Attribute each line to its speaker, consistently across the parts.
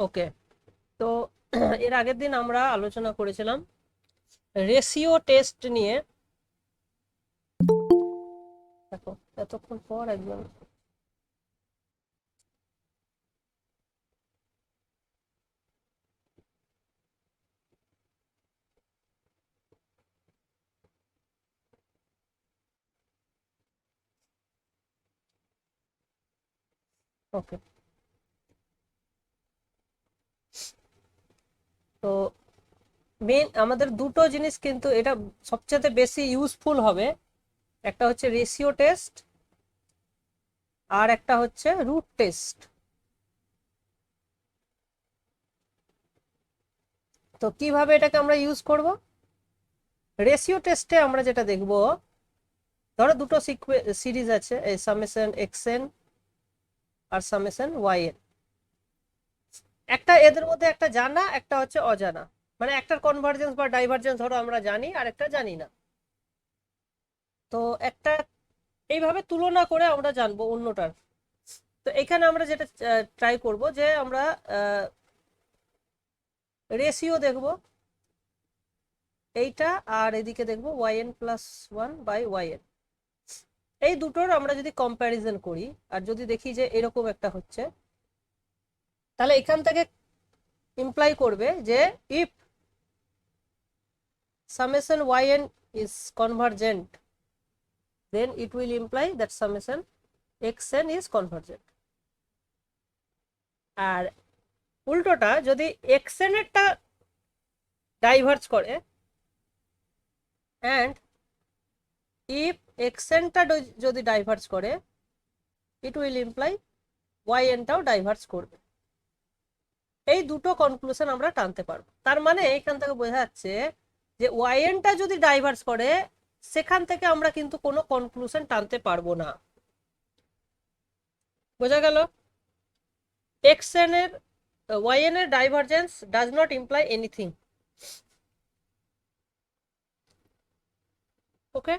Speaker 1: ওকে। তো এর আগের দিন আমরা আলোচনা করেছিলাম রেশিও টেস্ট নিয়ে। দেখো, এতক্ষণ পর একজন। ওকে। তো মেন আমাদের দুটো জিনিস কিন্তু এটা সবচেয়ে বেশি ইউজফুল হবে। একটা হচ্ছে রেশিও টেস্ট, আর একটা হচ্ছে রুট টেস্ট। তো কিভাবে এটাকে আমরা ইউজ করব? রেশিও টেস্টে আমরা যেটা দেখব, ধরো দুটো সিরিজ আছে, এই সামেশন এক্সএন আর সামেশন ওয়াইএন। একটা এদের মধ্যে একটা জানা, একটা হচ্ছে অজানা। মানে একটার কনভার্জেন্স বা ডাইভারজেন্স ধরো আমরা জানি, আর একটা জানি না। তো একটা এইভাবে তুলনা করে আমরা জানবো অন্যটার। তো এখানে আমরা যেটা ট্রাই করব যে আমরা রেশিও দেখব এইটা, আর এদিকে দেখব y n plus one by y n. এই দুটোর আমরা যদি কম্প্যারিজন করি আর যদি দেখি যে এরকম একটা হচ্ছে, তাহলে এখান থেকে ইমপ্লাই করবে যে if summation yn is convergent, then it will imply that summation xn is convergent. আর উল্টোটা, যদি xn এরটা ডাইভার্জ করে and if xn টা যদি ডাইভার্জ করে, it will imply yn টাও ডাইভার্জ করবে। এই দুটো কনক্লুশন আমরা টানতে পারবো। তার মানে এখান থেকে বোঝা যাচ্ছে যে yn টা যদি ডাইভার্জ করে, সেখান থেকে আমরা কিন্তু কোনো কনক্লুশন টানতে পারবো না। বোঝা গেল? xn এর yn এর divergence does not imply anything. Okay.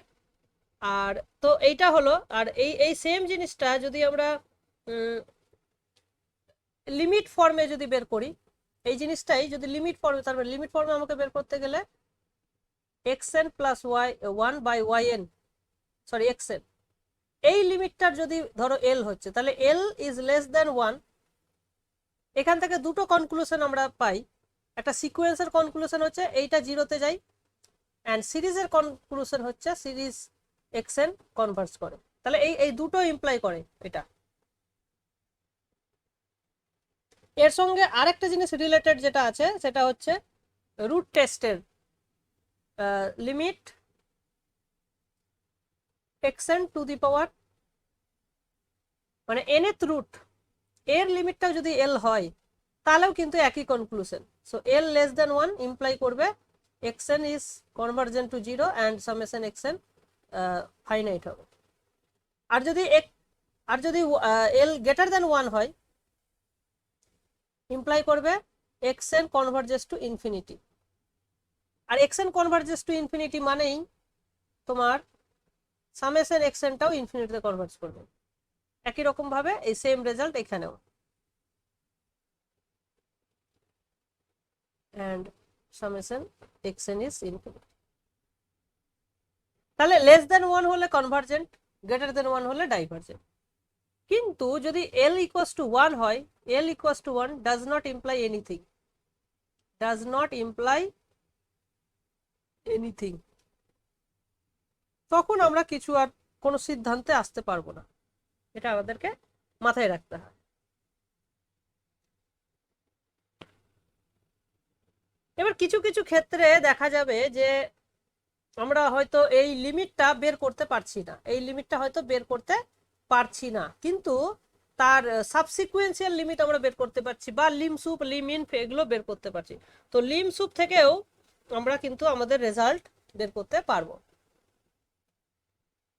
Speaker 1: আর তো এইটা হলো। আর এই এই সেম জিনিসটা যদি আমরা লিমিট ফর্মে যদি বের করি, এই জিনিসটাই যদি লিমিট ফর্মে, তার মানে লিমিট ফর্মে আমাকে বের করতে গেলে xn plus y one by y n, sorry xn, এই লিমিটটার যদি ধরো এল হচ্ছে, তাহলে L is less than one. এখান থেকে দুটো কনক্লুশন আমরা পাই। একটা সিকোয়েন্সের কনক্লুশন হচ্ছে এইটা জিরোতে যায়, অ্যান্ড সিরিজের কনক্লুশন হচ্ছে সিরিজ এক্সএন কনভার্স করে। তাহলে এই এই দুটো ইমপ্লাই করে এটা। এর সঙ্গে আরেকটা জিনিস রিলেটেড যেটা আছে, সেটা হচ্ছে রুট টেস্টের লিমিট এক্সএন টু দি পাওয়ার, মানে nth রুট, এর লিমিটটাও যদি এল হয়, তাহলেও কিন্তু একই conclusion. So L less than one imply করবে xn is convergent to zero and summation xn finite হবে। আর যদি আর যদি এল গ্রেটার দেন ওয়ান হয়, ইমপ্লাই করবে xn কনভার্জেস টু ইনফিনিটি। আর xn কনভার্জেস টু ইনফিনিটি মানেই তোমার সামেশন xnটাও ইনফিনিটিতে কনভার্জ করবে। একই রকম ভাবে এই সেম রেজাল্ট এখানেও। and summation xn is infinity. তাহলে লেস দেন ওয়ান হলে কনভার্জেন্ট, গ্রেটার দেন ওয়ান হলে ডাইভার্জেন্ট। কিন্তু যদি l ইকুয়াস টু ওয়ান হয়, l equals to one does not imply anything, does not imply anything. তখন আমরা কিছু আর কোনো সিদ্ধান্তে আসতে পারবো না। এটা আমাদেরকে মাথায় রাখতে হয়। এবার কিছু কিছু ক্ষেত্রে দেখা যাবে যে আমরা হয়তো এই লিমিটটা বের করতে পারছি না, এই লিমিটটা হয়তো বের করতে পারছি না, কিন্তু তার সাবসিকুয়েন্সিয়াল লিমিট আমরা বের করতে পারছি, বা লিম সুপ লিমিন এগুলো বের করতে পারছি। তো লিম সুপ থেকেও আমরা কিন্তু আমাদের রেজাল্ট বের করতে পারবো।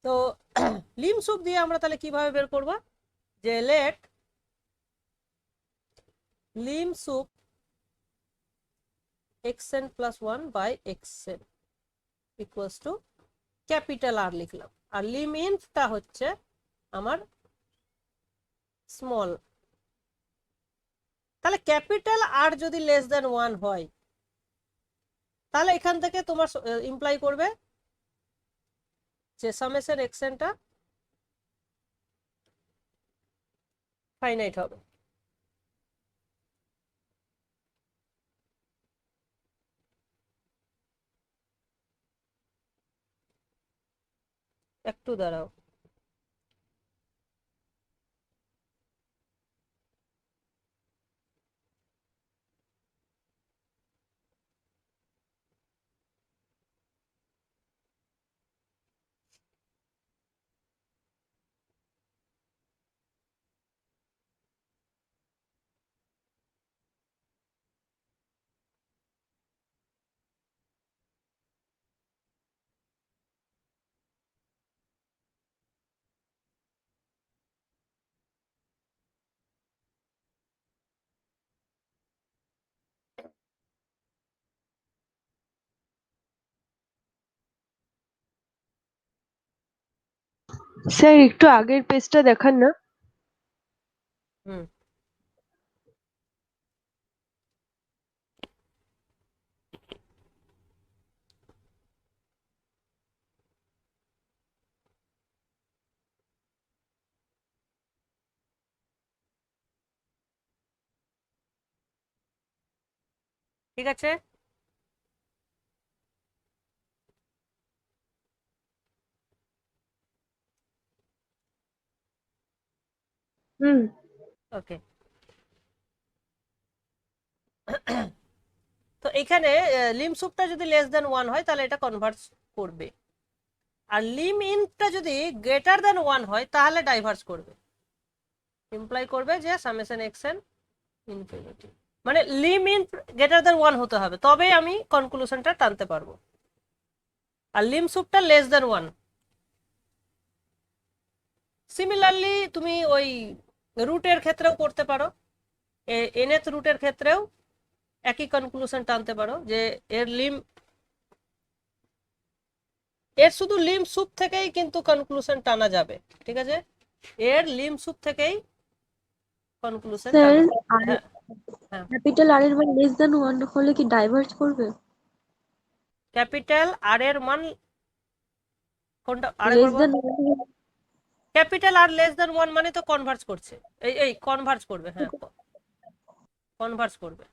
Speaker 1: তো লিম সুপ দিয়ে আমরা তাহলে কিভাবে বের করব? যে let lim sup xn plus one by xn equals to capital R লিখলাম, আর লিম ইনটা হচ্ছে আমার স্মল তাহলে ক্যাপিটাল আর যদি লেস দেন 1 হয় তাহলে এখান থেকে তোমার ইমপ্লাই করবে যে সামেশন এক্সেনটা ফাইনাইট হবে। একটু দাঁড়াও,
Speaker 2: স্যার একটু আগের পেজটা দেখান না।
Speaker 1: হুম ঠিক আছে।
Speaker 2: হুম।
Speaker 1: ওকে, তো এখানে লিম সুপটা যদি লেস দেন 1 হয় তাহলে এটা কনভার্স করবে, আর লিম ইনটা যদি গ্রেটার দেন 1 হয় তাহলে ডাইভার্স করবে, ইমপ্লাই করবে যে সামেশন এক্সেন ইনফিনিটি, মানে লিম ইন গ্রেটার দেন 1 হতে হবে তবেই আমি কনক্লুশনটা টানতে পারবো, আর লিম সুপটা লেস দেন 1। সিমিলারলি তুমি ওই রুটের ক্ষেত্রেও করতে পারো, nth রুটের ক্ষেত্রেও একই কনক্লুশন টানতে পারো যে এর লিম, এর শুধু লিম সুপ থেকেই কিন্তু কনক্লুশন টানা যাবে, ঠিক আছে, এর লিম সুপ থেকেই কনক্লুশন
Speaker 2: স্যার
Speaker 1: টানা।
Speaker 2: আর
Speaker 1: হ্যাঁ হ্যাঁ,
Speaker 2: ক্যাপিটাল আর এর মান লেস দ্যান 1 হলে কি ডাইভার্জ করবে?
Speaker 1: ক্যাপিটাল আর এর মান কোনটা
Speaker 2: লেস
Speaker 1: আরেকবার বল।
Speaker 2: Than 1
Speaker 1: capital R less than 1 মানে তো কনভার্স করছে, এই এই কনভার্স করবে, হ্যাঁ কনভার্স করবে,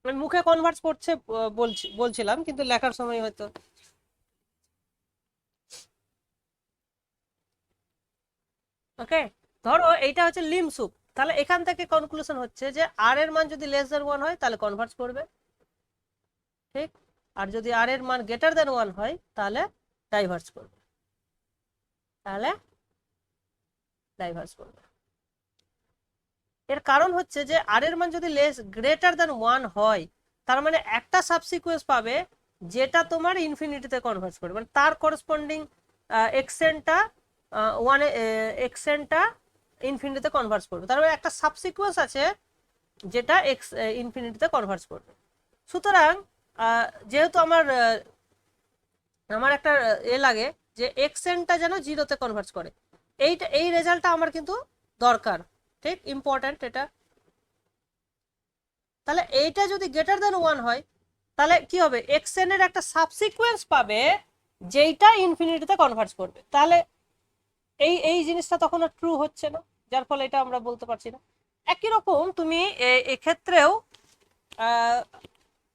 Speaker 1: আমি মুখে কনভার্স করছে বলছিলাম কিন্তু লেখার সময় হয়তো। ওকে, ধরো এইটা হচ্ছে লিম সুপ, তাহলে এখান থেকে কনক্লুশন হচ্ছে যে আর এর মান যদি লেস দেন 1 হয় তাহলে কনভার্স করবে, ঠিক, আর যদি আর এর মান গ্রেটার দেন 1 হয় তাহলে ডাইভার্স করবে, তাহলে ডাইভার্স করবে। এর কারণ হচ্ছে যে আর এর মান যদি লেস গ্রেটার দেন 1 হয় তার মানে একটা সাবসিকুয়েন্স পাবে যেটা তোমার ইনফিনিটিতে কনভার্স করবে, মানে তার করসপন্ডিং এক্সেন্টটা ওয়ানে এক্সেন্টটা ইনফিনিটিতে কনভার্স করবে, তার মানে একটা সাবসিকুয়েন্স আছে যেটা এক্স ইনফিনিটিতে কনভার্স করবে। সুতরাং যেহেতু আমার আমার একটা লাগে যে এক্সেন্টটা যেন জিরোতে কনভার্স করে, এইটা এই রেজাল্টটা আমার কিন্তু দরকার, ঠিক, ইম্পর্ট্যান্ট এটা। তাহলে এইটা যদি গ্রেটার দেন 1 হয় তাহলে কি হবে, এক্সএন এর একটা সাবসিকুয়েন্স পাবে যেইটা ইনফিনিটিতে কনভার্স করবে, তাহলে এই এই জিনিসটা তখন আর ট্রু হচ্ছে না, যার ফলে এটা আমরা বলতে পারছি না। একই রকম তুমি এক্ষেত্রেও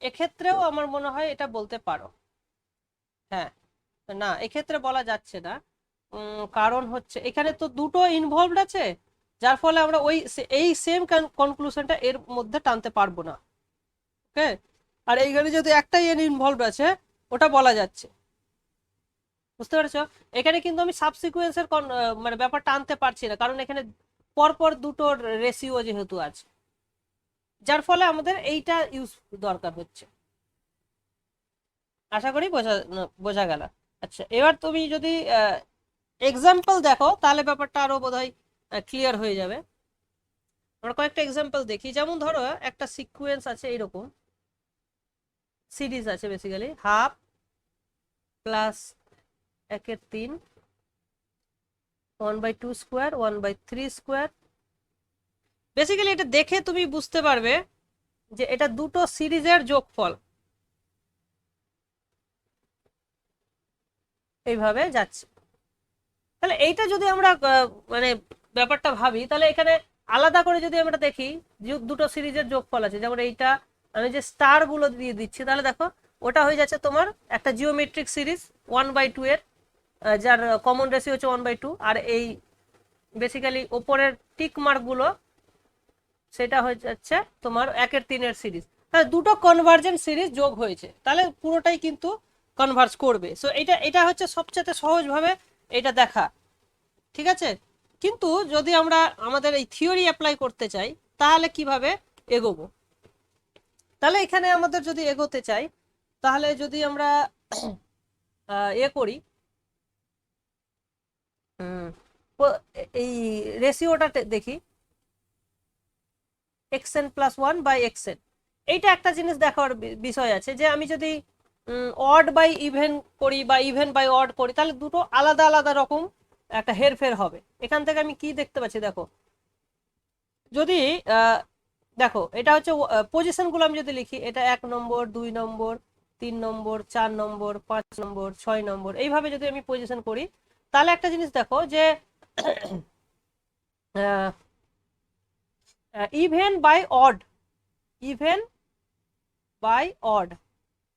Speaker 1: এক্ষেত্রেও আমার মনে হয় এটা বলতে পারো। হ্যাঁ, না এক্ষেত্রে বলা যাচ্ছে না, কারণ হচ্ছে এখানে তো দুটো ইনভলভড আছে, যার ফলে আমরা ওই এই সেম কনক্লুশনটা এর মধ্যে টানতে পারবো না। ওকে, আর এইখানে যদি একটাই এন ইনভলভ আছে ওটা বলা যাচ্ছে, বুঝতে পেরেছো, এখানে কিন্তু আমি সাবসিকুয়েন্সের মানে ব্যাপারটা আনতে পারছি না কারণ এখানে পরপর দুটো রেশিও যেহেতু আছে, যার ফলে আমাদের এইটা ইউজ দরকার হচ্ছে। আশা করি বোঝা গেল। আচ্ছা, এবার তুমি যদি এক্সাম্পল দেখো তাহলে ব্যাপারটা আরো বোধহয় ক্লিয়ার হয়ে যাবে। আমরা কয়েকটা এক্সাম্পল দেখি, যেমন ধরো একটা সিকুয়েন্স আছে এইরকম, সিরিজ আছে basically half plus 1/3 1/2 square 1/3 square. Basically এটা দেখে তুমি বুঝতে পারবে যে এটা দুটো সিরিজের যোগফল এইভাবে যাচ্ছে। তাহলে এইটা যদি আমরা মানে ব্যাপারটা ভাবি, তাহলে এখানে আলাদা করে যদি আমরা দেখি দুটো সিরিজের যোগফল আছে, যেমন এইটা আমি যে স্টার গুলো দিয়ে দিচ্ছি, তাহলে দেখো ওটা হয়ে যাচ্ছে তোমার একটা জিওমেট্রিক সিরিজ 1/2 এর, যার কমন রেশিও হচ্ছে 1/2। আর এই বেসিক্যালি ওপরের টিক মার্ক গুলো সেটা হয়ে যাচ্ছে তোমার 1/3 সিরিজ। তাহলে দুটো কনভার্জেন্ট সিরিজ যোগ হয়েছে, তাহলে পুরোটাই কিন্তু কনভার্জ করবে। সো এটা হচ্ছে সবচেয়ে সহজভাবে এটা দেখা, ঠিক আছে। কিন্তু যদি আমরা আমাদের এই থিওরি অ্যাপ্লাই করতে চাই, তাহলে কিভাবে এগোবো? তাহলে এখানে আমাদের যদি এগোতে চাই, তাহলে যদি আমরা করি, এই রেশিওটা দেখি, xn+1/xn। এইটা একটা জিনিস দেখার বিষয় আছে, যে আমি যদি অড বাই ইভেন করি বা ইভেন বাই অড করি, তাহলে দুটো আলাদা আলাদা রকম একটা হেরফের হবে। এখান থেকে আমি কি দেখতে পাচ্ছি, দেখো যদি দেখো এটা হচ্ছে পজিশন গুলো আমি যদি লিখি, এটা 1 নম্বর, 2 নম্বর, 3 নম্বর, 4 নম্বর, 5 নম্বর, 6 নম্বর, এইভাবে যদি আমি পজিশন করি, তাহলে একটা জিনিস দেখো যে even by odd, even by odd,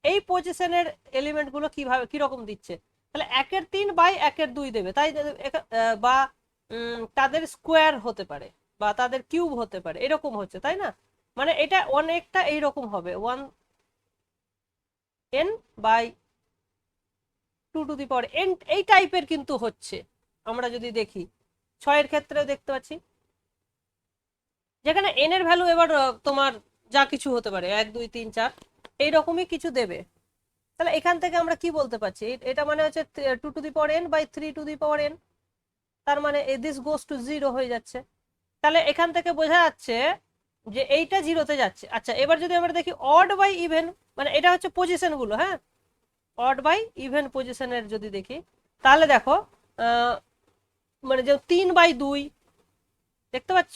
Speaker 1: এই পজিশনের এলিমেন্ট গুলো কিভাবে কিরকম দিচ্ছে, তাহলে 1/3/1/2 দেবে, তাই বা তাদের স্কোয়ার হতে পারে বা তাদের কিউব হতে পারে, এরকম হচ্ছে, তাই না? মানে এটা অনেকটা এইরকম হবে, 1n/2n, এই টাইপের কিন্তু হচ্ছে। আমরা যদি দেখি 6 এর ক্ষেত্রেও দেখতে পাচ্ছি, যেখানে n এর ভ্যালু এবার তোমার যা কিছু হতে পারে, 1 2 3 4 এইরকমই কিছু দেবে। তাহলে এখান থেকে আমরা কি বলতে পারছি, এটা মানে হচ্ছে 2n/3n, তার মানে দিস গোস টু 0 হয়ে যাচ্ছে। তাহলে এখান থেকে বোঝা যাচ্ছে যে এইটা জিরোতে যাচ্ছে। আচ্ছা, এবার যদি আমরা দেখি অড বাই ইভেন, মানে এটা হচ্ছে পজিশন গুলো, হ্যাঁ, অড বাই ইভেন পজিশনের যদি দেখি, তাহলে দেখো মানে যে 3/2 দেখতে পাচ্ছ,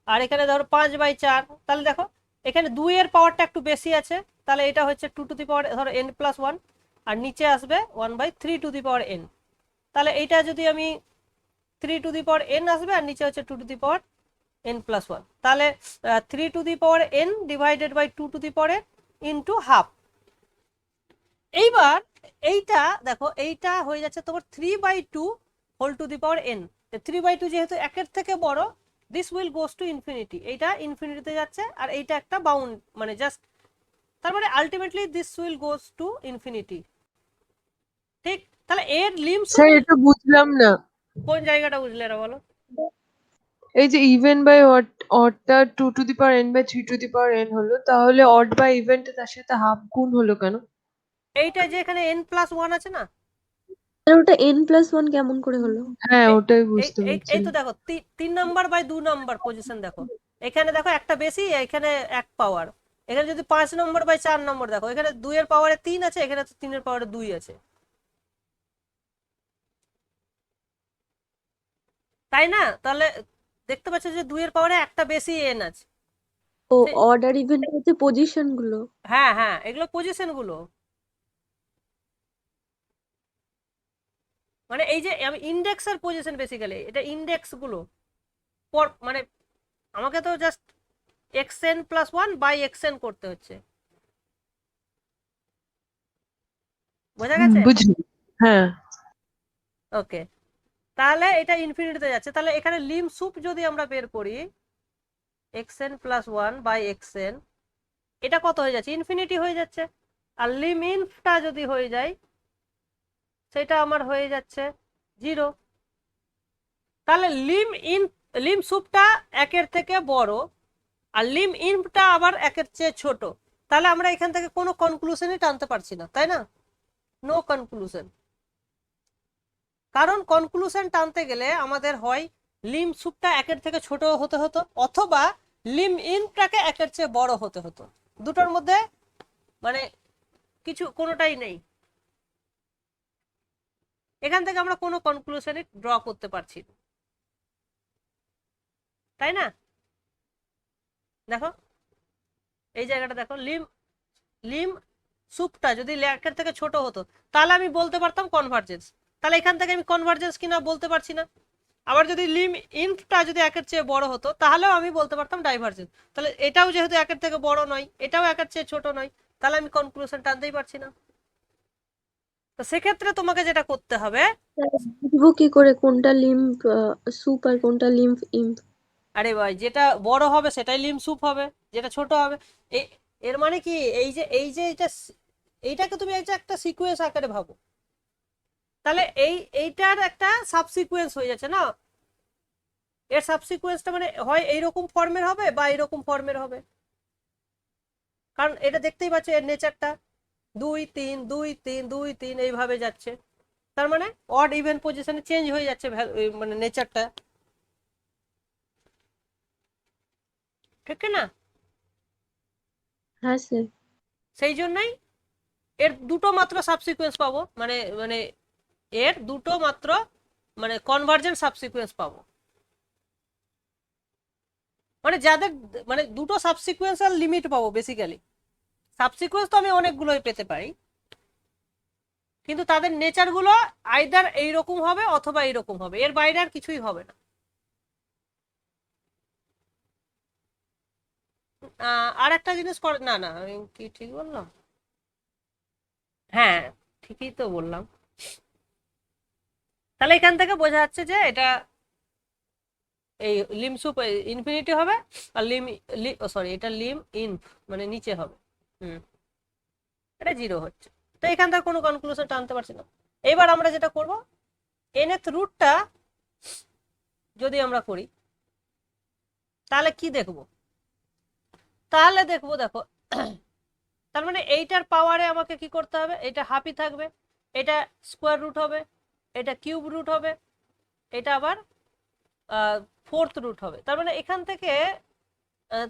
Speaker 1: আর এখানে ধরো 5/4, তাহলে দেখো এখানে 2 এর পাওয়ারটা একটু বেশি আছে, তাহলে এটা হচ্ছে 2 ধরো n+1, আর নিচে আসবে 1/3n। তাহলে এইটা যদি আমি 3n আসবে, আর নিচে হচ্ছে 2n+1, তাহলে 3n divided by 2n into half. এইবার এইটা দেখো, এইটা হয়ে যাচ্ছে তোমার 3/2n। 3/2 যেহেতু একের থেকে বড়, this will goes to infinity, এইটা ইনফিনিটিতে যাচ্ছে, আর এইটা একটা বাউন্ড, মানে জাস্ট, তার মানে ultimately this will goes to infinity, ঠিক। তাহলে এর লিমিট
Speaker 2: স্যার এটা বুঝলাম না।
Speaker 1: কোন জায়গাটা বুঝলে না বলো?
Speaker 2: এই যে ইভেন বাই অডটা 2n/3n হলো, তাহলে অড বাই ইভেনটা তার সাথে হাফ গুণ হলো কেন?
Speaker 1: এইটা যে এখানে n+1 আছে না,
Speaker 3: আর ওটা n+1 কেমন করে হলো?
Speaker 2: হ্যাঁ,
Speaker 1: এই
Speaker 2: ওটাই
Speaker 1: এই
Speaker 2: বুঝতে
Speaker 1: এই এই
Speaker 2: পারছিলাম।
Speaker 1: তো দেখো 3 নম্বর/2 নম্বর পজিশন দেখো, এখানে দেখো একটা বেশি, এখানে 1 পাওয়ার। এখানে যদি 5 নম্বর/4 নম্বর দেখো, এখানে 2 এর পাওয়ারে 3 আছে, এখানে 3 এর পাওয়ারে 2 আছে, তাই না? তাহলে দেখতে পাচ্ছ যে 2 এর পাওয়ারে একটা বেশি n আছে।
Speaker 3: ও,
Speaker 1: সে-
Speaker 3: অড আর ইভেন হচ্ছে পজিশন গুলো।
Speaker 1: হ্যাঁ হ্যাঁ, এগুলো পজিশন গুলো, মানে এই যে আমি ইন্ডেক্সের পজিশন, বেসিক্যালি এটা ইন্ডেক্স গুলো মানে আমাকে তো জাস্ট xn+1/xn করতে হচ্ছে, বোঝা গেছে?
Speaker 2: বুঝলি? হ্যাঁ।
Speaker 1: ওকে, তাহলে এটা ইনফিনিটিতে যাচ্ছে। তাহলে এখানে লিম সুপ যদি আমরা বের করি, xn+1/xn, এটা কত হয়ে যাচ্ছে? ইনফিনিটি হয়ে যাচ্ছে। আর লিম ইনফটা যদি হয়ে যায়, সেটা আমার হয়ে যাচ্ছে 0। তাহলে লিম সুপটা 1 এর থেকে বড়, আর লিম ইনফটা আবার 1 এর চেয়ে ছোট। তাহলে আমরা এখান থেকে কোনো কনক্লুশনই টানতে পারছি না, তাই না? No conclusion. কারণ কনক্লুশন টানতে গেলে আমাদের হয় লিম সুপটা 1 এর থেকে ছোট হতে হতো, অথবা লিম ইনটাকে 1 এর চেয়ে বড় হতে হতো। দুটোর মধ্যে মানে কিছু কোনোটাই নেই। এখান থেকে আমরা কোনো কনক্লুশনে ড্র করতে পারছি না, তাই না? দেখো এই জায়গাটা দেখো, লিম সুপটা যদি একের থেকে ছোট হতো তাহলে আমি বলতে পারতাম কনভার্জেন্স, তাহলে এখান থেকে আমি কনভার্জেন্স কিনা বলতে পারছি না। আবার যদি লিম ইনফটা যদি একের চেয়ে বড় হতো তাহলেও আমি বলতে পারতাম ডাইভার্জেন্স, তাহলে এটাও যেহেতু একের থেকে বড় নয়, এটাও একের চেয়ে ছোট নয়, তাহলে আমি কনক্লুশন টানতেই পারছি না। তো সেক্ষেত্রে তোমাকে যেটা করতে হবে,
Speaker 3: বুঝবো কি করে কোনটা লিম্ফ সুপ আর কোনটা লিম্ফ ইম্প?
Speaker 1: আরে ভাই যেটা বড় হবে সেটাই লিম সুপ হবে, যেটা ছোট হবে এর মানে কি, এই যে এইটাকে তুমি একটা সিকোয়েন্স আকারে ভাবো, তাহলে এইটার একটা সাবসিকুয়েন্স হয়ে যাচ্ছে না, এর সাবসিকুয়েন্সটা মানে হয় এইরকম ফর্মের হবে বা এইরকম ফর্মের হবে, কারণ এটা দেখতেই পাচ্ছ এর নেচারটা 2 3 2 3 2 3 এইভাবে যাচ্ছে, তার মানে অড ইভেন পজিশনে চেঞ্জ হয়ে যাচ্ছে মানে নেচারটা, ঠিক না?
Speaker 3: হ্যাঁ স্যার।
Speaker 1: সেই জন্যই এর দুটো মাত্র সাবসিকুয়েন্স পাবো, মানে মানে এর দুটো মাত্র মানে কনভার্জেন্ট সাবসিকুয়েন্স পাবো, মানে যাদের মানে দুটো সাবসিকুয়েন্সাল লিমিট পাবো বেসিক্যালি। সাবসিকুয়েন্স তো আমি অনেকগুলোই পেতে পারি, কিন্তু তাদের নেচারগুলো আইদার এইরকম হবে অথবা এইরকম হবে, এর বাইরে আর কিছুই হবে না। আর একটা জিনিস করে, না না আমি কি ঠিক বললাম? হ্যাঁ ঠিকই তো বললাম। তাহলে এখান থেকে বোঝা যাচ্ছে যে এটা এই লিম সুপ ইনফিনিটি হবে, আর সরি এটা লিম ইনফ মানে নিচে হবে, হুম, এটা 0 হচ্ছে। তো এখান থেকে কোনো কনক্লুশন টানতে পারছি না। এবার আমরা যেটা করব, nth রুটটা যদি আমরা করি তাহলে কি দেখব, তাহলে দেখবো দেখো তার মানে এইটার পাওয়ারে আমাকে কি করতে হবে, এটা হাফই থাকবে, এটা স্কোয়ার রুট হবে, এটা কিউব রুট হবে, এটা আবার ফোর্থ রুট হবে। তার মানে এখান থেকে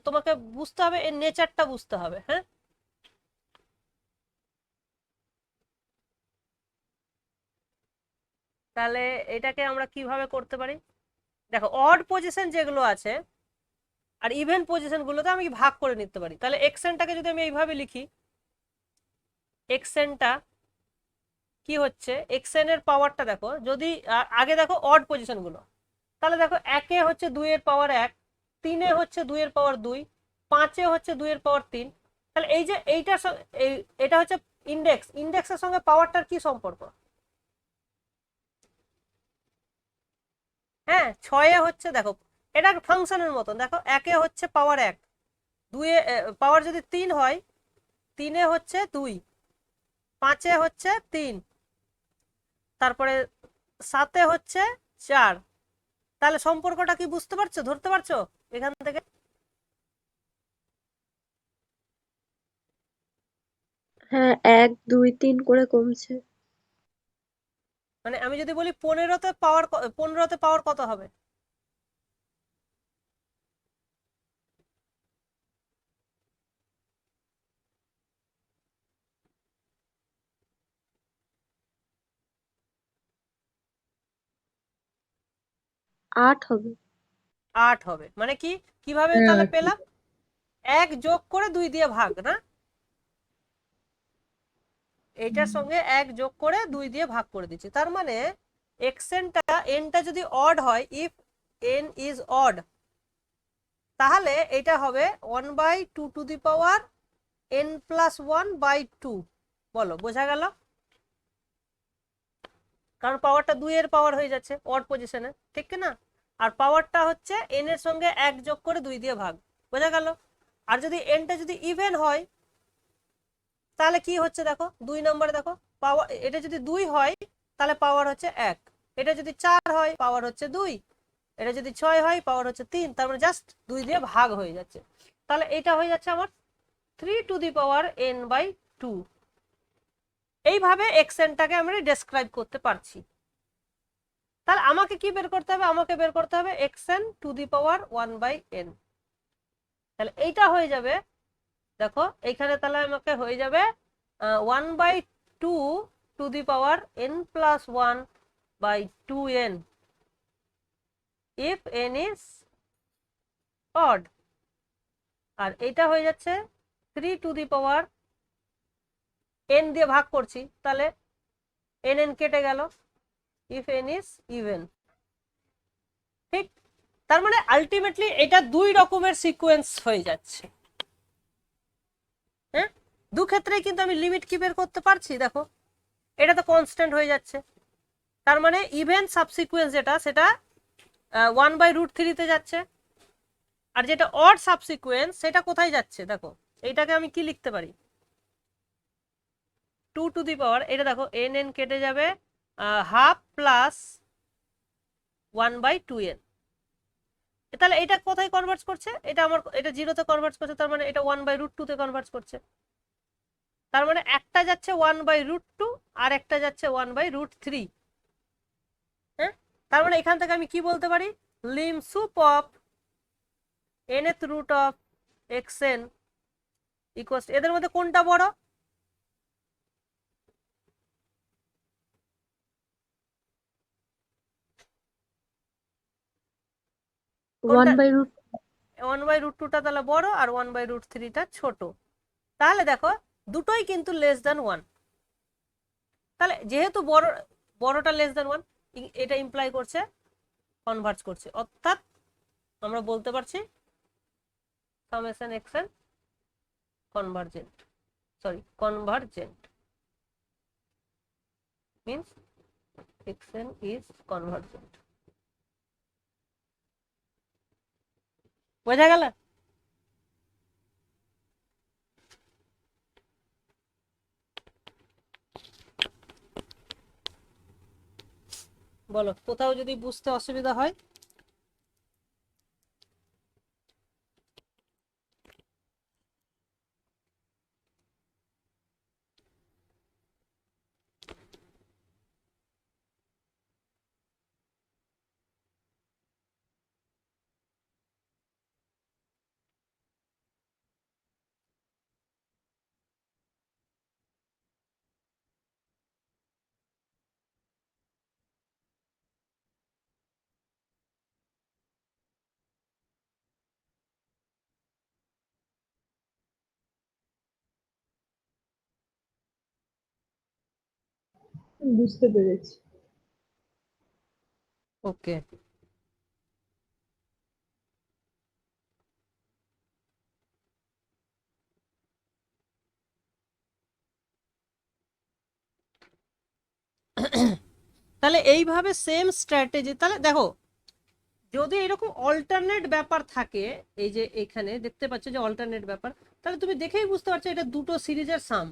Speaker 1: তোমাকে বুঝতে হবে এর নেচারটা বুঝতে হবে, হ্যাঁ। তাহলে এটাকে আমরা কিভাবে করতে পারি, দেখো অড পজিশন যেগুলো আছে আর ইভেন পজিশন গুলোতে আমি ভাগ করে নিতে পারি। তাহলে এক্সেনটাকে যদি আমি এইভাবে লিখি, এক্সেনটা কি হচ্ছে, এক্সেন এর পাওয়ারটা দেখো, যদি আগে দেখো অড পজিশন গুলো, তাহলে দেখো 1 এ হচ্ছে 2 এর পাওয়ার 1, 3 এ হচ্ছে 2 এর পাওয়ার 2, 5 এ হচ্ছে 2 এর পাওয়ার 3। তাহলে এই যে এটা হচ্ছে ইন্ডেক্সের সঙ্গে পাওয়ারটার কি সম্পর্ক, হ্যাঁ 6 এ হচ্ছে দেখো এটা ফাংশনের মতন, দেখো 1 এ হচ্ছে পাওয়ার 1, 2 এ পাওয়ার যদি 3 হয়, 3 এ হচ্ছে 2, 5 এ হচ্ছে 3, তারপরে 7 এ হচ্ছে 4। তাহলে সম্পর্কটা কি বুঝতে পারছো, ধরতে পারছো এখান থেকে?
Speaker 3: হ্যাঁ 1 2 3 করে কমছে।
Speaker 1: মানে আমি যদি বলি 15তে পাওয়ার কত হবে,
Speaker 3: 8 হবে।
Speaker 1: 8 হবে। মানে কি, কিভাবে
Speaker 2: হ্যাঁ
Speaker 1: তাহলে পেলাম, 1 যোগ করে 2 দিয়ে ভাগ না, এইটার সঙ্গে 1 যোগ করে 2 দিয়ে ভাগ করে দিচ্ছি, তার মানে এনটা যদি অড হয়, ইফ এন ইজ অড, তাহলে এটা হবে 1/2 টু দি পাওয়ার n+1/2। বলো বোঝা গেল? কারণ পাওয়ারটা 2 এর পাওয়ার হয়ে যাচ্ছে অড পজিশনে, ঠিক না? আর পাওয়ারটা হচ্ছে n এর সঙ্গে 1 যোগ করে 2 দিয়ে ভাগ, বোঝা গেল? আর যদি nটা যদি ইভেন হয় তাহলে কি হচ্ছে দেখো, 2 নম্বরে দেখো পাওয়ার, এটা যদি 2 হয় তাহলে পাওয়ার হচ্ছে 1, এটা যদি 4 হয় পাওয়ার হচ্ছে 2, এটা যদি 6 হয় পাওয়ার হচ্ছে 3, তার মানে জাস্ট 2 দিয়ে ভাগ হয়ে যাচ্ছে। তাহলে এটা হয়ে যাচ্ছে আমার 3 টু দি পাওয়ার n/2। এইভাবে এক্সেনটাকে আমরা ডেসক্রাইব করতে পারছি। তাহলে আমাকে কি বের করতে হবে, আমাকে বের করতে হবে xn two the power 1/n। তাহলে এইটা হয়ে যাবে, দেখো এইখানে তাহলে আমাকে হয়ে যাবে 1/2 to the power n+1/2n if n is odd। আর এইটা হয়ে যাচ্ছে 3 টু দি পাওয়ার n দিয়ে ভাগ করছি, তাহলে n কেটে গেল ইফ n ইজ ইভেন। ঠিক, তার মানে আলটিমেটলি এটা দুই রকমের সিকোয়েন্স হয়ে যাচ্ছে। হ্যাঁ, দু ক্ষেত্রেই কিন্তু আমি লিমিট কি বের করতে পারছি। দেখো এটা তো কনস্ট্যান্ট হয়ে যাচ্ছে, তার মানে ইভেন সাবসিকুয়েন্স যেটা সেটা 1/√3 তে যাচ্ছে, আর যেটা অড সাবসিকুয়েন্স সেটা কোথায় যাচ্ছে। দেখো এইটাকে আমি কি লিখতে পারি, 2 টু দি পাওয়ার, এটা দেখো n কেটে যাবে হাফ প্লাস 1/2n। তাহলে এটা কোথায় কনভার্ট করছে, এটা আমার এটা 0-তে কনভার্ট করছে, তার মানে এটা 1/√2 তে কনভার্ট করছে। তার মানে একটা যাচ্ছে 1/√2 আর একটা যাচ্ছে 1/√3। হ্যাঁ, তার মানে এখান থেকে আমি কি বলতে পারি, lim sup of nth root of xn equals, এদের মধ্যে কোনটা বড়, কোনটা?
Speaker 3: 1/√,
Speaker 1: 1/√2টা তাহলে বড় আর 1/√3টা ছোট। তাহলে দেখো দুটোই কিন্তু লেস দ্যান 1। তাহলে যেহেতু বড়টা লেস দ্যান 1, এটা ইমপ্লাই করছে কনভার্জ করছে, অর্থাৎ আমরা বলতে পারছি summation xn convergent, convergent means xn is convergent। বোঝা গেল? বলো কোথাও যদি বুঝতে অসুবিধা হয়।
Speaker 2: বুঝতে পেরেছি।
Speaker 1: ওকে, তাহলে এইভাবে সেম স্ট্র্যাটেজি। তাহলে দেখো যদি এরকম অল্টারনেট ব্যাপার থাকে, এই যে এখানে দেখতে পাচ্ছ যে অল্টারনেট ব্যাপার, তাহলে তুমি দেখেই বুঝতে পারছো এটা দুটো সিরিজের সাম।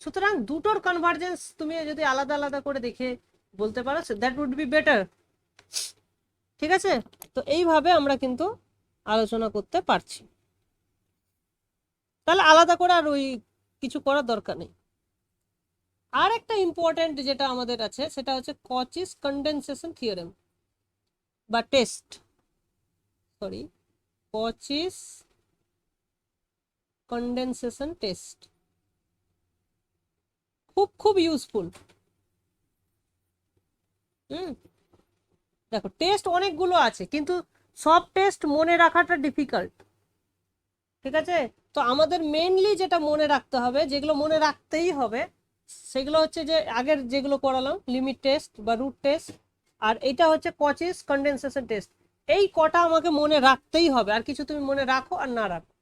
Speaker 1: সুতরাং দুটোর কনভার্জেন্স তুমি যদি আলাদা আলাদা করে দেখে বলতে পারো, দ্যাট উড বি বেটার। ঠিক আছে, তো এইভাবে আমরা কিন্তু আলোচনা করতে পারছি, তাহলে আলাদা করে আর ওই কিছু করার দরকার নেই। আর একটা ইম্পর্টেন্ট যেটা আমাদের আছে সেটা হচ্ছে কচিস কন্ডেনসেশন থিওরেম বা টেস্ট, কচিস কন্ডেনসেশন টেস্ট, খুব খুব ইউজফুল। দেখো টেস্ট অনেকগুলো আছে, কিন্তু সব টেস্ট মনে রাখাটা ডিফিকাল্ট। ঠিক আছে, তো আমাদের মেইনলি যেটা মনে রাখতে হবে, যেগুলো মনে রাখতেই হবে, সেগুলো হচ্ছে যে আগের যেগুলো করালাম, লিমিট টেস্ট বা রুট টেস্ট, আর এটা হচ্ছে কচিস কন্ডেনসেশন টেস্ট। এই কটা আমাকে মনে রাখতেই হবে, আর কিছু তুমি মনে রাখো আর না রাখো।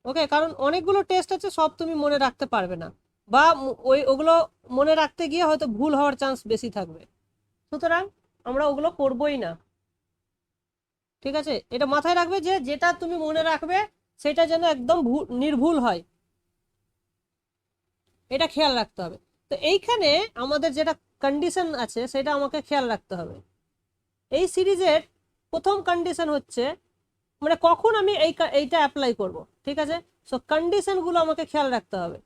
Speaker 1: ওকে, কারণ অনেকগুলো টেস্ট আছে, সব তুমি মনে রাখতে পারবে না, বা ওগুলো মনে রাখতে গিয়ে হয়তো ভুল হওয়ার চান্স বেশি থাকবে। সুতরাং আমরা ওগুলো করবোই না। ঠিক আছে, এটা মাথায় রাখবে যে যেটা তুমি মনে রাখবে সেটা যেন একদম নির্ভুল হয়, এটা খেয়াল রাখতে হবে। তো এইখানে আমাদের যেটা কন্ডিশন আছে সেটা আমাকে খেয়াল রাখতে হবে। এই সিরিজের প্রথম কন্ডিশন হচ্ছে, মানে কখন আমি এইটা অ্যাপ্লাই করব। ঠিক আছে, সো কন্ডিশনগুলো আমাকে খেয়াল রাখতে হবে।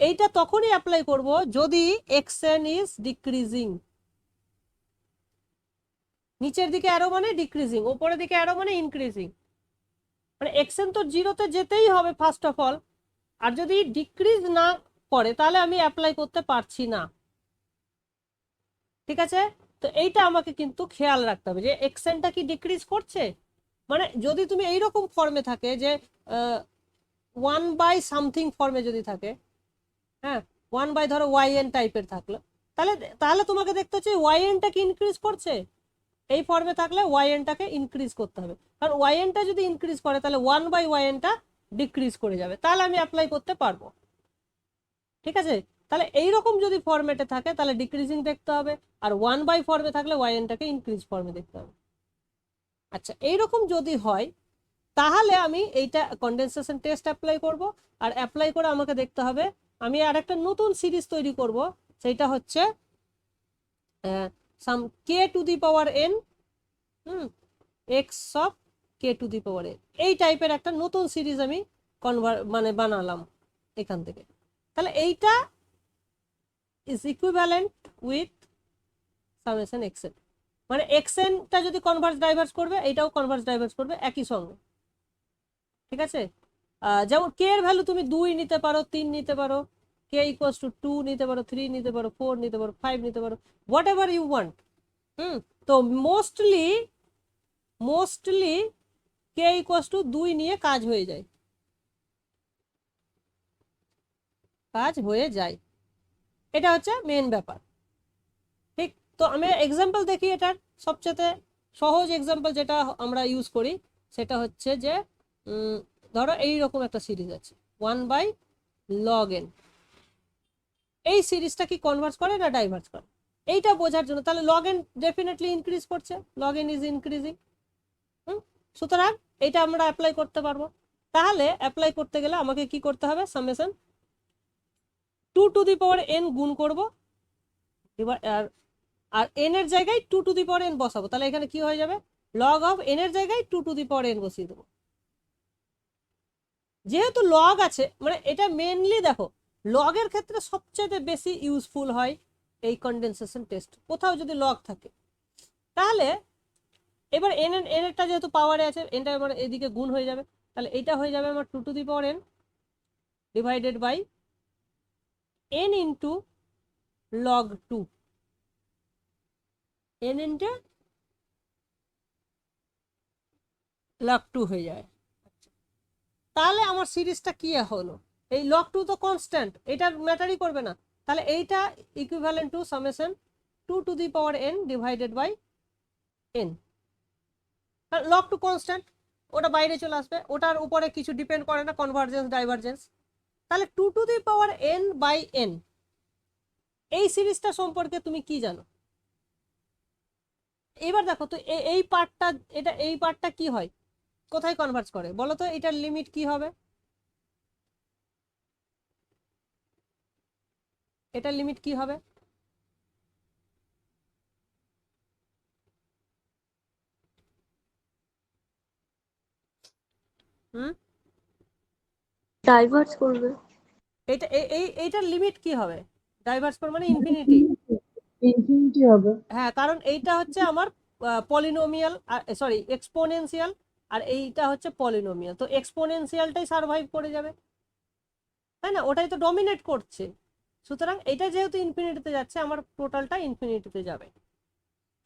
Speaker 1: এইটা তখনই অ্যাপ্লাই করব যদি xn ইজ ডিক্রিজিং। নিচের দিকে অ্যারো মানে ডিক্রিজিং, উপরের দিকে অ্যারো মানে ইনক্রিজিং। মানে xn তো 0-তে যেতেই হবে ফার্স্ট অফ অল, আর যদি ডিক্রিজ না করে তাহলে আমি অ্যাপ্লাই করতে পারছি না। ঠিক আছে, তো এইটা আমাকে কিন্তু খেয়াল রাখতে হবে যে এক্সেনটা কি ডিক্রিজ করছে। মানে যদি তুমি এইরকম ফর্মে থাকে যে 1/সামথিং ফর্মে যদি থাকে, হ্যাঁ 1/ ধরো yn টাইপের থাকলো, তাহলে তাহলে তোমাকে দেখতে হচ্ছে yn-টা কি ইনক্রিজ করছে। এই ফর্মে থাকলে yn-টাকে ইনক্রিজ করতে হবে, কারণ yn-টা যদি ইনক্রিজ করে তাহলে 1/yn-টা ডিক্রিজ করে যাবে, তাহলে আমি অ্যাপ্লাই করতে পারবো। ঠিক আছে, তাহলে এইরকম যদি ফর্মেটে থাকে তাহলে ডিক্রিজিং দেখতে হবে, আর 1/, ফর্মে থাকলে yn-টাকে ইনক্রিজ ফর্মে দেখতে হবে। আচ্ছা, এইরকম যদি হয় তাহলে আমি এইটা কনডেনসেশন টেস্ট অ্যাপ্লাই করব, আর অ্যাপ্লাই করে আমাকে দেখতে হবে আমি আর একটা নতুন সিরিজ তৈরি করব, সেইটা হচ্ছে সাম k⁴n x অফ k⁴n, এই টাইপের একটা নতুন সিরিজ আমি মানে বানালাম এখান থেকে। তাহলে এইটা is equivalent with summation xn, মানে xn-টা যদি কনভার্স ডাইভার্স করবে এইটাও কনভার্স ডাইভার্স করবে একই সঙ্গে। ঠিক আছে, যেমন k এর ভ্যালু তুমি 2 নিতে পারো, 3 নিতে পারো, k = 2 নিতে পারো, 3 নিতে পারো, 4 নিতে পারো, 5 নিতে পারো, হোয়াট এভার ইউ ওয়ান্ট। তো মোস্টলি k = 2 নিয়ে কাজ হয়ে যায়, এটা হচ্ছে মেন ব্যাপার। ঠিক, তো আমি এক্সাম্পল দেখি, এটার সবচেয়ে সহজ এক্সাম্পল যেটা আমরা ইউজ করি সেটা হচ্ছে যে ধরো এইরকম একটা সিরিজ আছে 1/log n, এই সিরিজটা কি কনভার্স করে না ডাইভার্স করে, এইটা বোঝার জন্য তাহলে log n ডেফিনেটলি ইনক্রিজ করছে, log n ইজ ইনক্রিজিং। সুতরাং এইটা আমরা অ্যাপ্লাই করতে পারবো। তাহলে অ্যাপ্লাই করতে গেলে আমাকে কি করতে হবে, সামেশন 2n গুণ করব, আর n এর জায়গায় 2n বসাবো, তাহলে এখানে কি হয়ে যাবে, log অফ n এর জায়গায় 2n বসিয়ে দেবো। যেহেতু লগ আছে, মানে এটা মেনলি দেখো লগের ক্ষেত্রে সবচেয়ে বেশি ইউজফুল হয় এই কনডেনসেশন টেস্ট, কোথাও যদি লগ থাকে। তাহলে এবার এরটা যেহেতু পাওয়ারে আছে, এনটা আমার এদিকে গুণ হয়ে যাবে, তাহলে এইটা হয়ে যাবে আমার 2n divided by n into log 2, n into log 2 হয়ে যায়। তাহলে আমার সিরিজটা কি হলো, এই log 2 তো কনস্ট্যান্ট, এটা ম্যাটারই করবে না, তাহলে এইটা equivalent to summation 2n divided by n। log 2 constant, ওটা বাইরে চলে আসবে, ওটার উপরে কিছু ডিপেন্ড করে না কনভার্জেন্স ডাইভারজেন্স। তাহলে 2n/n এই সিরিজটা সম্পর্কে তুমি কি জানো। এবার দেখো তো এই পার্টটা, এই পার্টটা কি হয়, কোথায় কনভার্জ করে বলো তো, এটার লিমিট কি হবে, এটার লিমিট কি হবে।
Speaker 3: ডাইভার্স করবে।
Speaker 1: এইটার লিমিট কি হবে, ডাইভার্স করে মানে ইনফিনিটি।
Speaker 2: ইনফিনিটি হবে।
Speaker 1: হ্যাঁ, কারণ এইটা হচ্ছে আমার পলিনোমিয়াল, সরি এক্সপোনেনশিয়াল, আর এইটা হচ্ছে পলিনোমিয়াল, তো এক্সপোনেনশিয়ালটাই সার্ভাইভ করে যাবে, তাই না, ওটাই তো ডমিনেট করছে। সুতরাং এটা যেহেতু ইনফিনিটিতে যাচ্ছে, আমার টোটালটা ইনফিনিটিতে যাবে।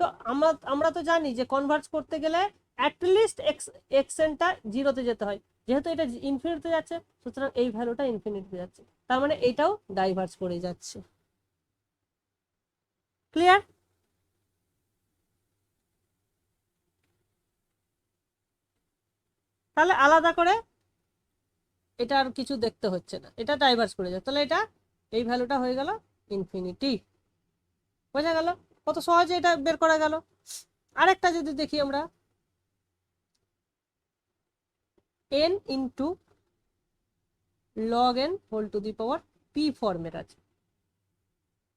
Speaker 1: তো আমরা তো জানি যে কনভার্জ করতে গেলে অ্যাটলিস্ট এক্সেনটা 0-তে যেতে হয়, যেহেতু এটা ইনফিনিটিতে যাচ্ছে সুতরাং এই ভ্যালুটা ইনফিনিটিতে যাচ্ছে, তার মানে এটাও ডাইভার্স করে যাচ্ছে। ক্লিয়ার। তাহলে আলাদা করে এটা আর কিছু দেখতে হচ্ছে না, এটা ডাইভার্স করে যাচ্ছে, তাহলে এটা এই ভ্যালুটা হয়ে গেল ইনফিনিটি। বোঝা গেল কত সহজে এটা বের করা গেল। আরেকটা যদি দেখি আমরা, n into log n whole to the power p ফর্মের আছে।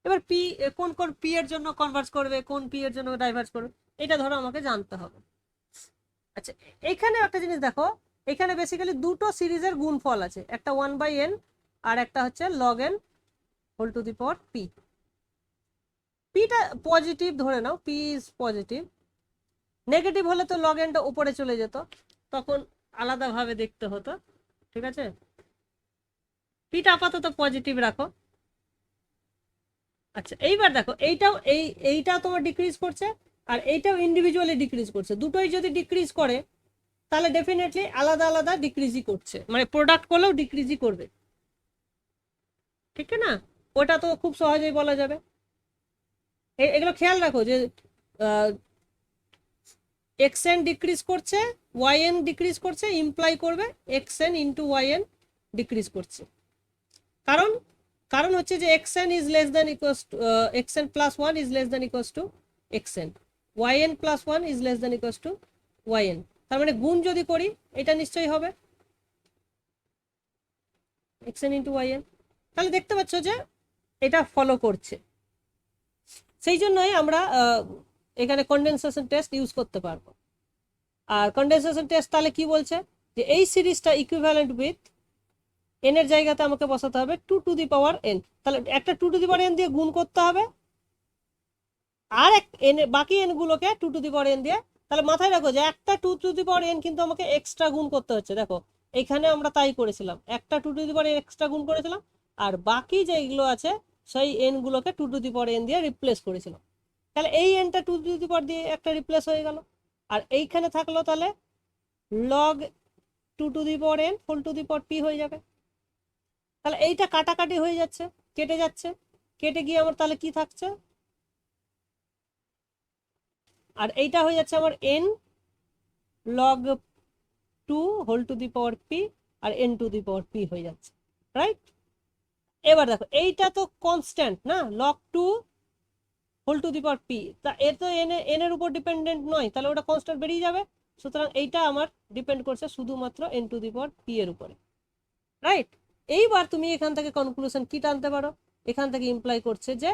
Speaker 1: এবার p কোন কোন p এর জন্য কনভার্স করবে, কোন p এর জন্য ডাইভার্স করবে, এটা ধরো আমাকে জানতে হবে। আচ্ছা, এখানে একটা জিনিস দেখো, এখানে বেসিক্যালি দুটো সিরিজের গুণফল আছে, একটা 1/n আর একটা হচ্ছে log n whole to the power p। পিটা পজিটিভ ধরে নাও, p ইজ পজিটিভ, নেগেটিভ হলে তো log n টা উপরে চলে যেত, তখন আলাদাভাবে দেখতে হতো। ঠিক আছে, পিটা আপাতত পজিটিভ রাখো, আচ্ছা এইবার দেখো এইটাও তোমার ডিক্রিজ করছে আর এইটাও ইন্ডিভিজুয়ালি ডিক্রিজ করছে, দুটোই যদি ডিক্রিজ করে তাহলে ডেফিনেটলি আলাদা আলাদা ডিক্রিজই করছে, মানে প্রোডাক্ট করলেও ডিক্রিজই করবে, ঠিক না? ওটা তো খুব সহজেই বলা যাবে। এগুলো খেয়াল রাখো যে এক্স এন ডিক্রিজ করছে, ওয়াই এন ডিক্রিজ করছে, ইমপ্লাই করবে x n into y n decrease করছে। কারণ কারণ হচ্ছে যে x n is less than equals to x n plus one is less than equals to x n, y n plus one is less than equals to y n. তার মানে গুণ যদি করি এটা নিশ্চয়ই হবে x n into y n. তাহলে দেখতে পাচ্ছ যে এটা ফলো করছে, সেই জন্যই আমরা এখানে কন্ডেনসেশন টেস্ট ইউজ করতে পারবো। আর কন্ডেনসেশন টেস্ট তাহলে কি বলছে যে এই সিরিজটা ইকুইভ্যালেন্ট উইথ এন এর জায়গাতে আমাকে বসাতে হবে 2 টু দি পাওয়ার n, তাহলে একটা 2 টু দি পাওয়ার n দিয়ে গুণ করতে হবে আর বাকি n গুলোকে 2 টু দি পাওয়ার n দিয়ে, তাহলে মাথায় রাখো যে একটা 2 টু দি পাওয়ার n কিন্তু আমাকে এক্সট্রা গুণ করতে হচ্ছে। দেখো এখানে আমরা তাই করেছিলাম, একটা 2 to the power n extra গুণ করেছিলাম আর বাকি যেগুলো আছে সেই n গুলোকে 2 টু দি পাওয়ার n দিয়ে রিপ্লেস করেছিলাম। তাহলে এই nটা 2 টু দি পাওয়ার দিয়ে একটা রিপ্লেস হয়ে গেল, আর এইখানে থাকলো তাহলে log 2 to the power n whole to the power p হয়ে যাবে। তাহলে এইটা কাটাকাটি হয়ে যাচ্ছে, কেটে যাচ্ছে, কেটে গিয়ে আমার তাহলে কি থাকছে, আর এইটা হয়ে যাচ্ছে আমার n log 2 whole to the power p আর n to the power p হয়ে যাচ্ছে, রাইট? এবার দেখো এইটা তো কনস্ট্যান্ট না, log 2 whole to the power p, তা এর তো n এর উপর ডিপেন্ডেন্ট নয়, তাহলে ওটা কনস্ট্যান্ট বেরিয়ে যাবে। সুতরাং এইটা আমার ডিপেন্ড করছে শুধুমাত্র n to the power p এর উপরে, রাইট? এইবার তুমি এখান থেকে কনক্লুশন কি টানতে পারো, এখান থেকে ইমপ্লাই করছে যে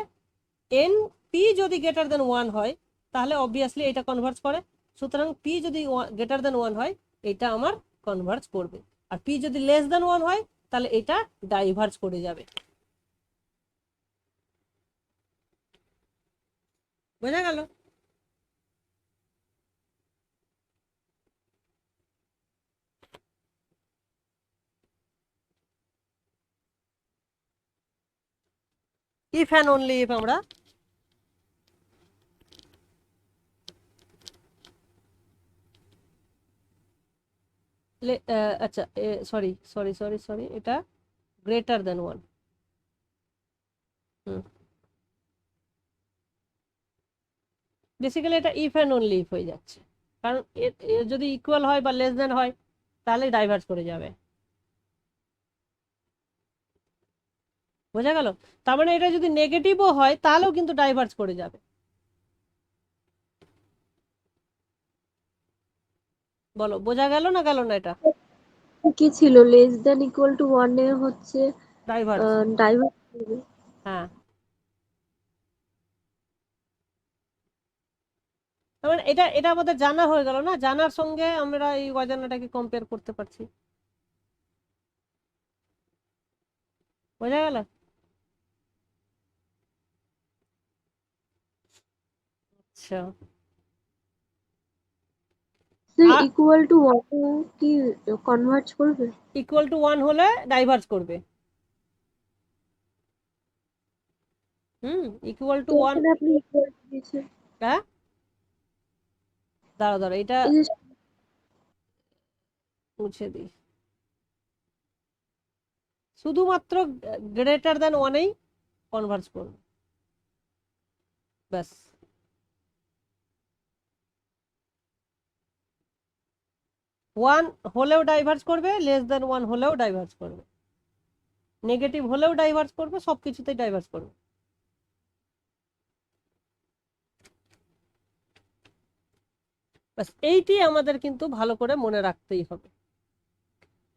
Speaker 1: এন পি যদি গ্রেটার দেন 1 হয় তাহলে অবভিয়াসলি এটা কনভার্জ করে, সুতরাং পি যদি গ্রেটার দেন 1 হয় এটা আমার কনভার্জ করবে, আর পি যদি লেস দেন 1 হয় তাহলে এটা ডাইভার্জ করে যাবে। বোঝা গেল? ইফ অ্যান্ড অনলি ইফ আমরা আচ্ছা সরি সরি সরি সরি এটা গ্রেটার দেন 1, বেসিক্যালি এটা ইফ অ্যান্ড অনলি ইফ হয়ে যাচ্ছে, কারণ যদি ইকুয়াল হয় বা লেস দেন হয় তাহলে ডাইভার্জ করে যাবে। বোঝা গেল? তার মানে এটা যদি নেগেটিভও হয় তাহলেও কিন্তু ডাইভার্জ করে যাবে। বলো বোঝা গেল না গেল না? এটা
Speaker 3: কি ছিল, লেস দেন ইকুয়াল টু 1 এ হচ্ছে
Speaker 1: ডাইভার্জ,
Speaker 3: ডাইভার্স।
Speaker 1: হ্যাঁ। তার মানে এটা এটা আমাদের জানা হয়ে গেল না, জানার সঙ্গে আমরা এই অজানাটাকে কম্পেয়ার করতে পারছি। বোঝা গেল? আচ্ছা,
Speaker 3: ইকুয়াল টু 1 কি কনভার্জ করবে?
Speaker 1: ইকুয়াল টু 1 হলে ডাইভার্জ করবে। ইকুয়াল টু
Speaker 3: তো
Speaker 1: 1,
Speaker 3: এখানে আপনি ইকুয়াল দিয়েছেন,
Speaker 1: হ্যাঁ দাঁড়া দাঁড়া এটা
Speaker 3: এই যে
Speaker 1: মুছে দিই, শুধুমাত্র গ্রেটার দেন 1এই কনভার্জ করবে, ব্যাস। ওয়ান হলেও ডাইভার্জ করবে, লেস দেন 1 হলেও ডাইভার্জ করবে, নেগেটিভ হলেও ডাইভার্জ করবে, সবকিছুতেই ডাইভার্জ করবে। ব্যাস এইটি আমাদের কিন্তু ভালো করে মনে রাখতেই হবে।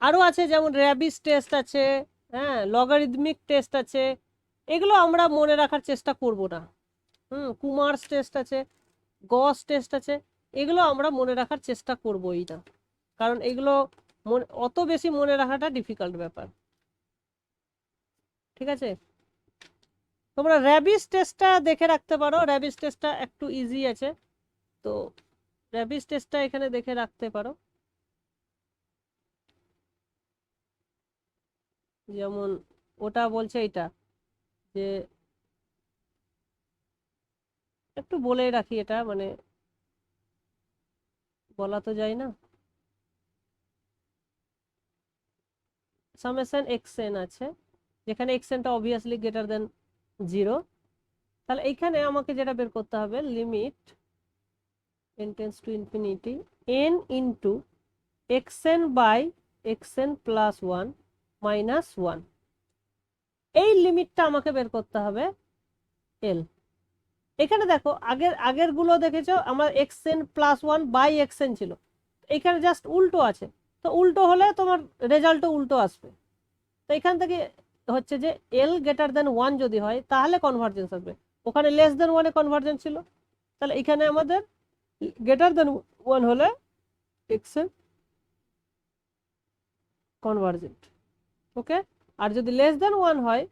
Speaker 1: আরো আছে যেমন র্যাবিস টেস্ট আছে, হ্যাঁ লগারিদমিক টেস্ট আছে, এগুলো আমরা মনে রাখার চেষ্টা করব না। কুমার্স টেস্ট আছে, গস টেস্ট আছে, এগুলো আমরা মনে রাখার চেষ্টা করবোই না, কারণ এগুলো অত বেশি মনে রাখাটা ডিফিকাল্ট ব্যাপার। ঠিক আছে, তোমরা র্যাবিস টেস্টটা দেখে রাখতে পারো, র্যাবিস টেস্টটা একটু ইজি আছে, তো র্যাবিস টেস্টটা এখানে দেখে রাখতে পারো। যেমন ওটা বলছে এটা যে একটু বলে রাখি, এটা মানে বলা তো যায় না। সামেশন xn আছে, যেখানে xnটা অবভিয়াসলি গ্রেটার দেন 0। তাহলে এইখানে আমাকে যেটা বের করতে হবে, limit n tends to infinity n into xn by xn plus 1 minus 1, এই লিমিটটা আমাকে বের করতে হবে l। এখানে দেখো আগের গুলো দেখেছো আমার xn প্লাস 1 বাই xn ছিল, এখানে জাস্ট উল্টো আছে, তো উল্টো হলে তোমার রেজাল্টও উল্টো আসবে। তো এখান থেকে হচ্ছে যে l গ্রেটার দেন 1 যদি হয় তাহলে কনভার্জেন্স আসবে, ওখানে লেস দেন 1 এ কনভার্জেন্স ছিল, তাহলে এখানে আমাদের গ্রেটার দেন 1 হলে xn কনভার্জেন্ট। ওকে, আর যদি লেস দেন 1 হয়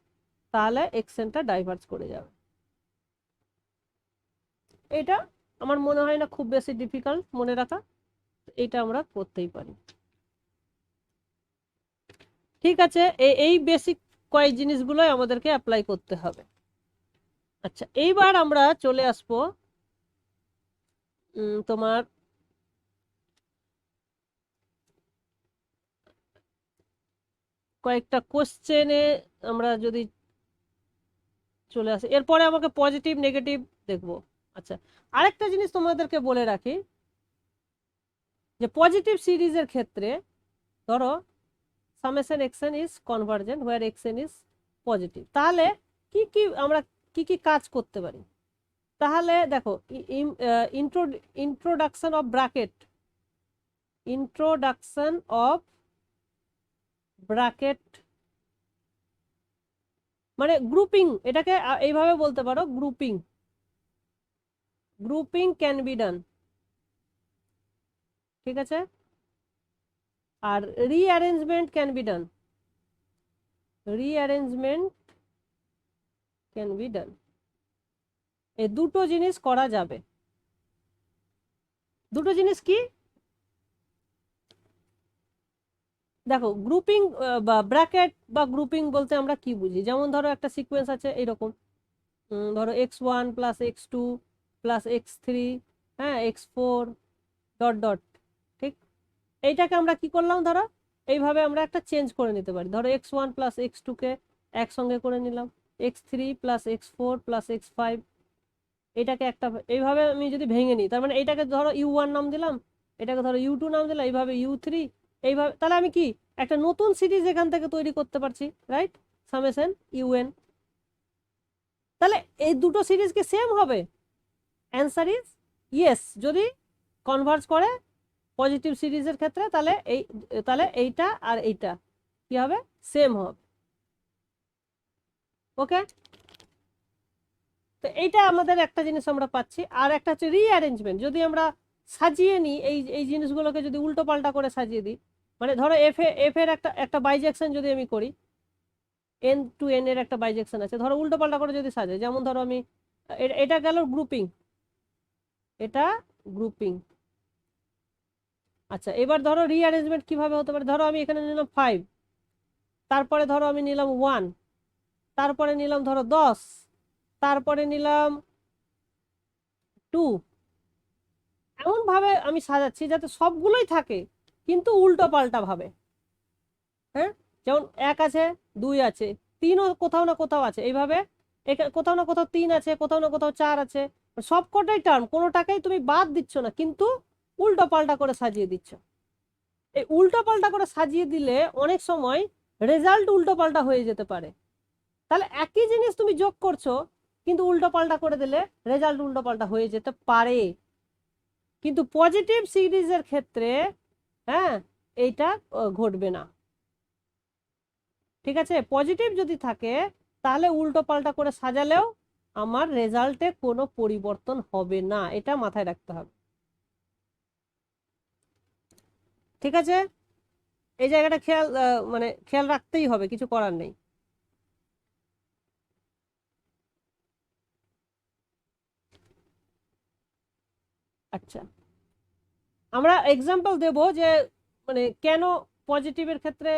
Speaker 1: তাহলে xnটা ডাইভার্জ করে যাবে। এটা আমার মনে হয় না খুব বেশি ডিফিকাল্ট মনে রাখা, এটা আমরা করতেই পারি। ঠিক আছে, এই বেসিক কয়েক জিনিসগুলোই আমাদেরকে অ্যাপ্লাই করতে হবে। আচ্ছা, এইবার আমরা চলে আসবো তোমার কয়েকটা কোশ্চেনে আমরা যদি চলে আসি, এরপরে আমাকে পজিটিভ নেগেটিভ দেখবো। আচ্ছা, আরেকটা জিনিস তোমাদেরকে বলে রাখি যে পজিটিভ সিরিজের ক্ষেত্রে ধরো summation xn is convergent where xn is positive, তাহলে আমরা কি কাজ করতে পারি। তাহলে দেখো ইন্ট্রোডাকশন অফ ব্র্যাকেট মানে গ্রুপিং, এটাকে এইভাবে বলতে পারো, গ্রুপিং ক্যান বি ডান। ঠিক আছে, আর রিঅ্যারেঞ্জমেন্ট ক্যান বি ডান, এই দুটো জিনিস করা যাবে। দুটো জিনিস কি দেখো, গ্রুপিং বা ব্র্যাকেট বা গ্রুপিং বলতে আমরা কি বুঝি, যেমন ধরো একটা সিকোয়েন্স আছে এইরকম, ধরো x1 plus x2 plus x3, হ্যাঁ x4 ডট ডট, ঠিক। এইটাকে আমরা কি করলাম, ধরো এইভাবে আমরা একটা চেঞ্জ করে নিতে পারি, ধরো x1 প্লাস x2 কে একসঙ্গে করে নিলাম, x3 plus x4 plus x5, এটাকে একটা এইভাবে আমি যদি ভেঙে নিই, তার মানে এইটাকে ধরো u1 নাম দিলাম, এটাকে ধরো u2 নাম দিলাম, এইভাবে u3, এইভাবে, তাহলে আমি কি একটা নতুন সিরিজ এখান থেকে তৈরি করতে পারছি, রাইট, সামেশন un। তাহলে এই দুটো সিরিজ কি সেম হবে? অ্যান্সার ইজ ইয়েস, যদি কনভার্জ করে পজিটিভ সিরিজের ক্ষেত্রে, তাহলে এইটা আর এইটা কি হবে, সেম হবে। ওকে, তো এইটা আমাদের একটা জিনিস আমরা পাচ্ছি। আর একটা হচ্ছে রিঅ্যারেঞ্জমেন্ট, যদি আমরা সাজিয়ে নিই এই জিনিসগুলোকে, যদি উল্টো পাল্টা করে সাজিয়ে দিই, মানে ধরো এফ এর একটা বাইজেকশন যদি আমি করি, n টু n এর একটা বাইজেকশন আছে, ধরো উল্টো পাল্টা করে যদি সাজাই, যেমন ধরো আমি এটা গেল গ্রুপিং, এটা গ্রুপিং। আচ্ছা, এবার ধরো রিঅ্যারেঞ্জমেন্ট কিভাবে হতে পারে, ধরো আমি এখানে নিলাম 5, তারপরে ধরো আমি নিলাম 1, তারপরে নিলাম ধরো 10, তারপরে নিলাম 2, এমন ভাবে আমি সাজাচ্ছি যাতে সবগুলোই থাকে কিন্তু উল্টো পাল্টা ভাবে। হ্যাঁ, যেমন 1 আছে, 2 আছে, 3ও কোথাও না কোথাও আছে, এইভাবে কোথাও না কোথাও 3 আছে, কোথাও না কোথাও 4 আছে, সবকটাই টার্ম, কোনোটাকেই তুমি বাদ দিচ্ছ না, কিন্তু উল্টো পাল্টা করে সাজিয়ে দিচ্ছ। এই উল্টো পাল্টা করে সাজিয়ে দিলে অনেক সময় রেজাল্ট উল্টো পাল্টা হয়ে যেতে পারে। তাহলে একই জিনিস তুমি যোগ করছো, কিন্তু উল্টো পাল্টা করে দিলে রেজাল্ট উল্টো পাল্টা হয়ে যেতে পারে। কিন্তু পজিটিভ সিরিজের ক্ষেত্রে হ্যাঁ এইটা ঘটবে না। ঠিক আছে, পজিটিভ যদি থাকে তাহলে উল্টো পাল্টা করে সাজালেও আমার রেজাল্টে কোনো পরিবর্তন হবে না, এটা মাথায় রাখতে হবে। ঠিক আছে, এই জায়গাটা খেয়াল রাখতেই হবে, কিছু করার নেই। আচ্ছা, আমরা এক্সাম্পল দেব যে মানে কেন পজিটিভের ক্ষেত্রে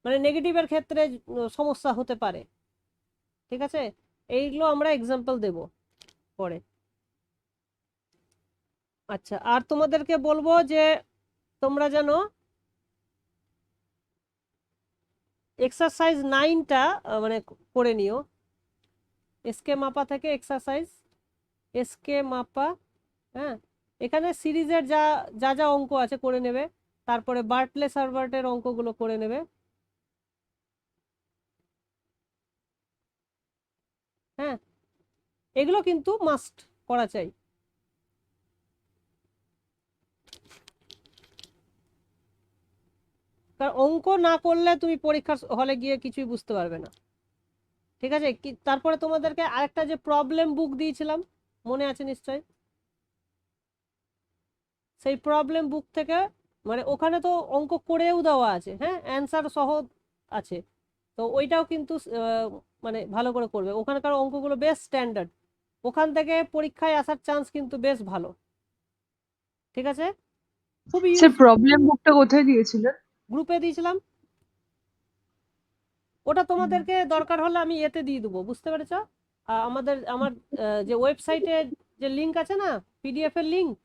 Speaker 1: মানে নেগেটিভের ক্ষেত্রে সমস্যা হতে পারে। ঠিক আছে, এইগুলো আমরা এক্সাম্পল দেব পরে। আচ্ছা, আর তোমাদেরকে বলবো যে তোমরা যেন এক্সারসাইজ 9টা মানে করে নিও। এসকে মাপা থেকে এক্সারসাইজ এসকে মাপা, হ্যাঁ, এখানে সিরিজের যা যা যা অঙ্ক আছে করে নেবে, তারপরে বার্টলে সার্ভার্টের অঙ্কগুলো করে নেবে। হ্যাঁ, এগুলো কিন্তু মাস্ট করা চাই। কারণ অঙ্ক না করলে তুমি পরীক্ষার হলে গিয়ে কিছুই বুঝতে পারবে না। ঠিক আছে, কি তারপরে তোমাদেরকে আরেকটা যে প্রবলেম বুক দিয়েছিলাম, মনে আছে নিশ্চয়? সেই প্রবলেম বুক থেকে, মানে ওখানে তো অঙ্ক করেও দেওয়া আছে, হ্যাঁ, অ্যান্সার সহ আছে। তো ওইটাও কিন্তু মানে ভালো করে করবে। ওখানকার অঙ্কগুলো বেশ স্ট্যান্ডার্ড, ওখান থেকে পরীক্ষায় আসার চান্স কিন্তু বেশ ভালো। ঠিক আছে, খুবই
Speaker 2: স্যার প্রবলেম বুকটা কোথায় দিয়েছিলেন?
Speaker 1: গ্রুপে দিয়েছিলাম। ওটা তোমাদেরকে দরকার হলে আমি এতে দিয়ে দেবো, বুঝতে পেরেছো? আমার যে ওয়েবসাইটে যে লিংক আছে না, পিডিএফ এর লিংক,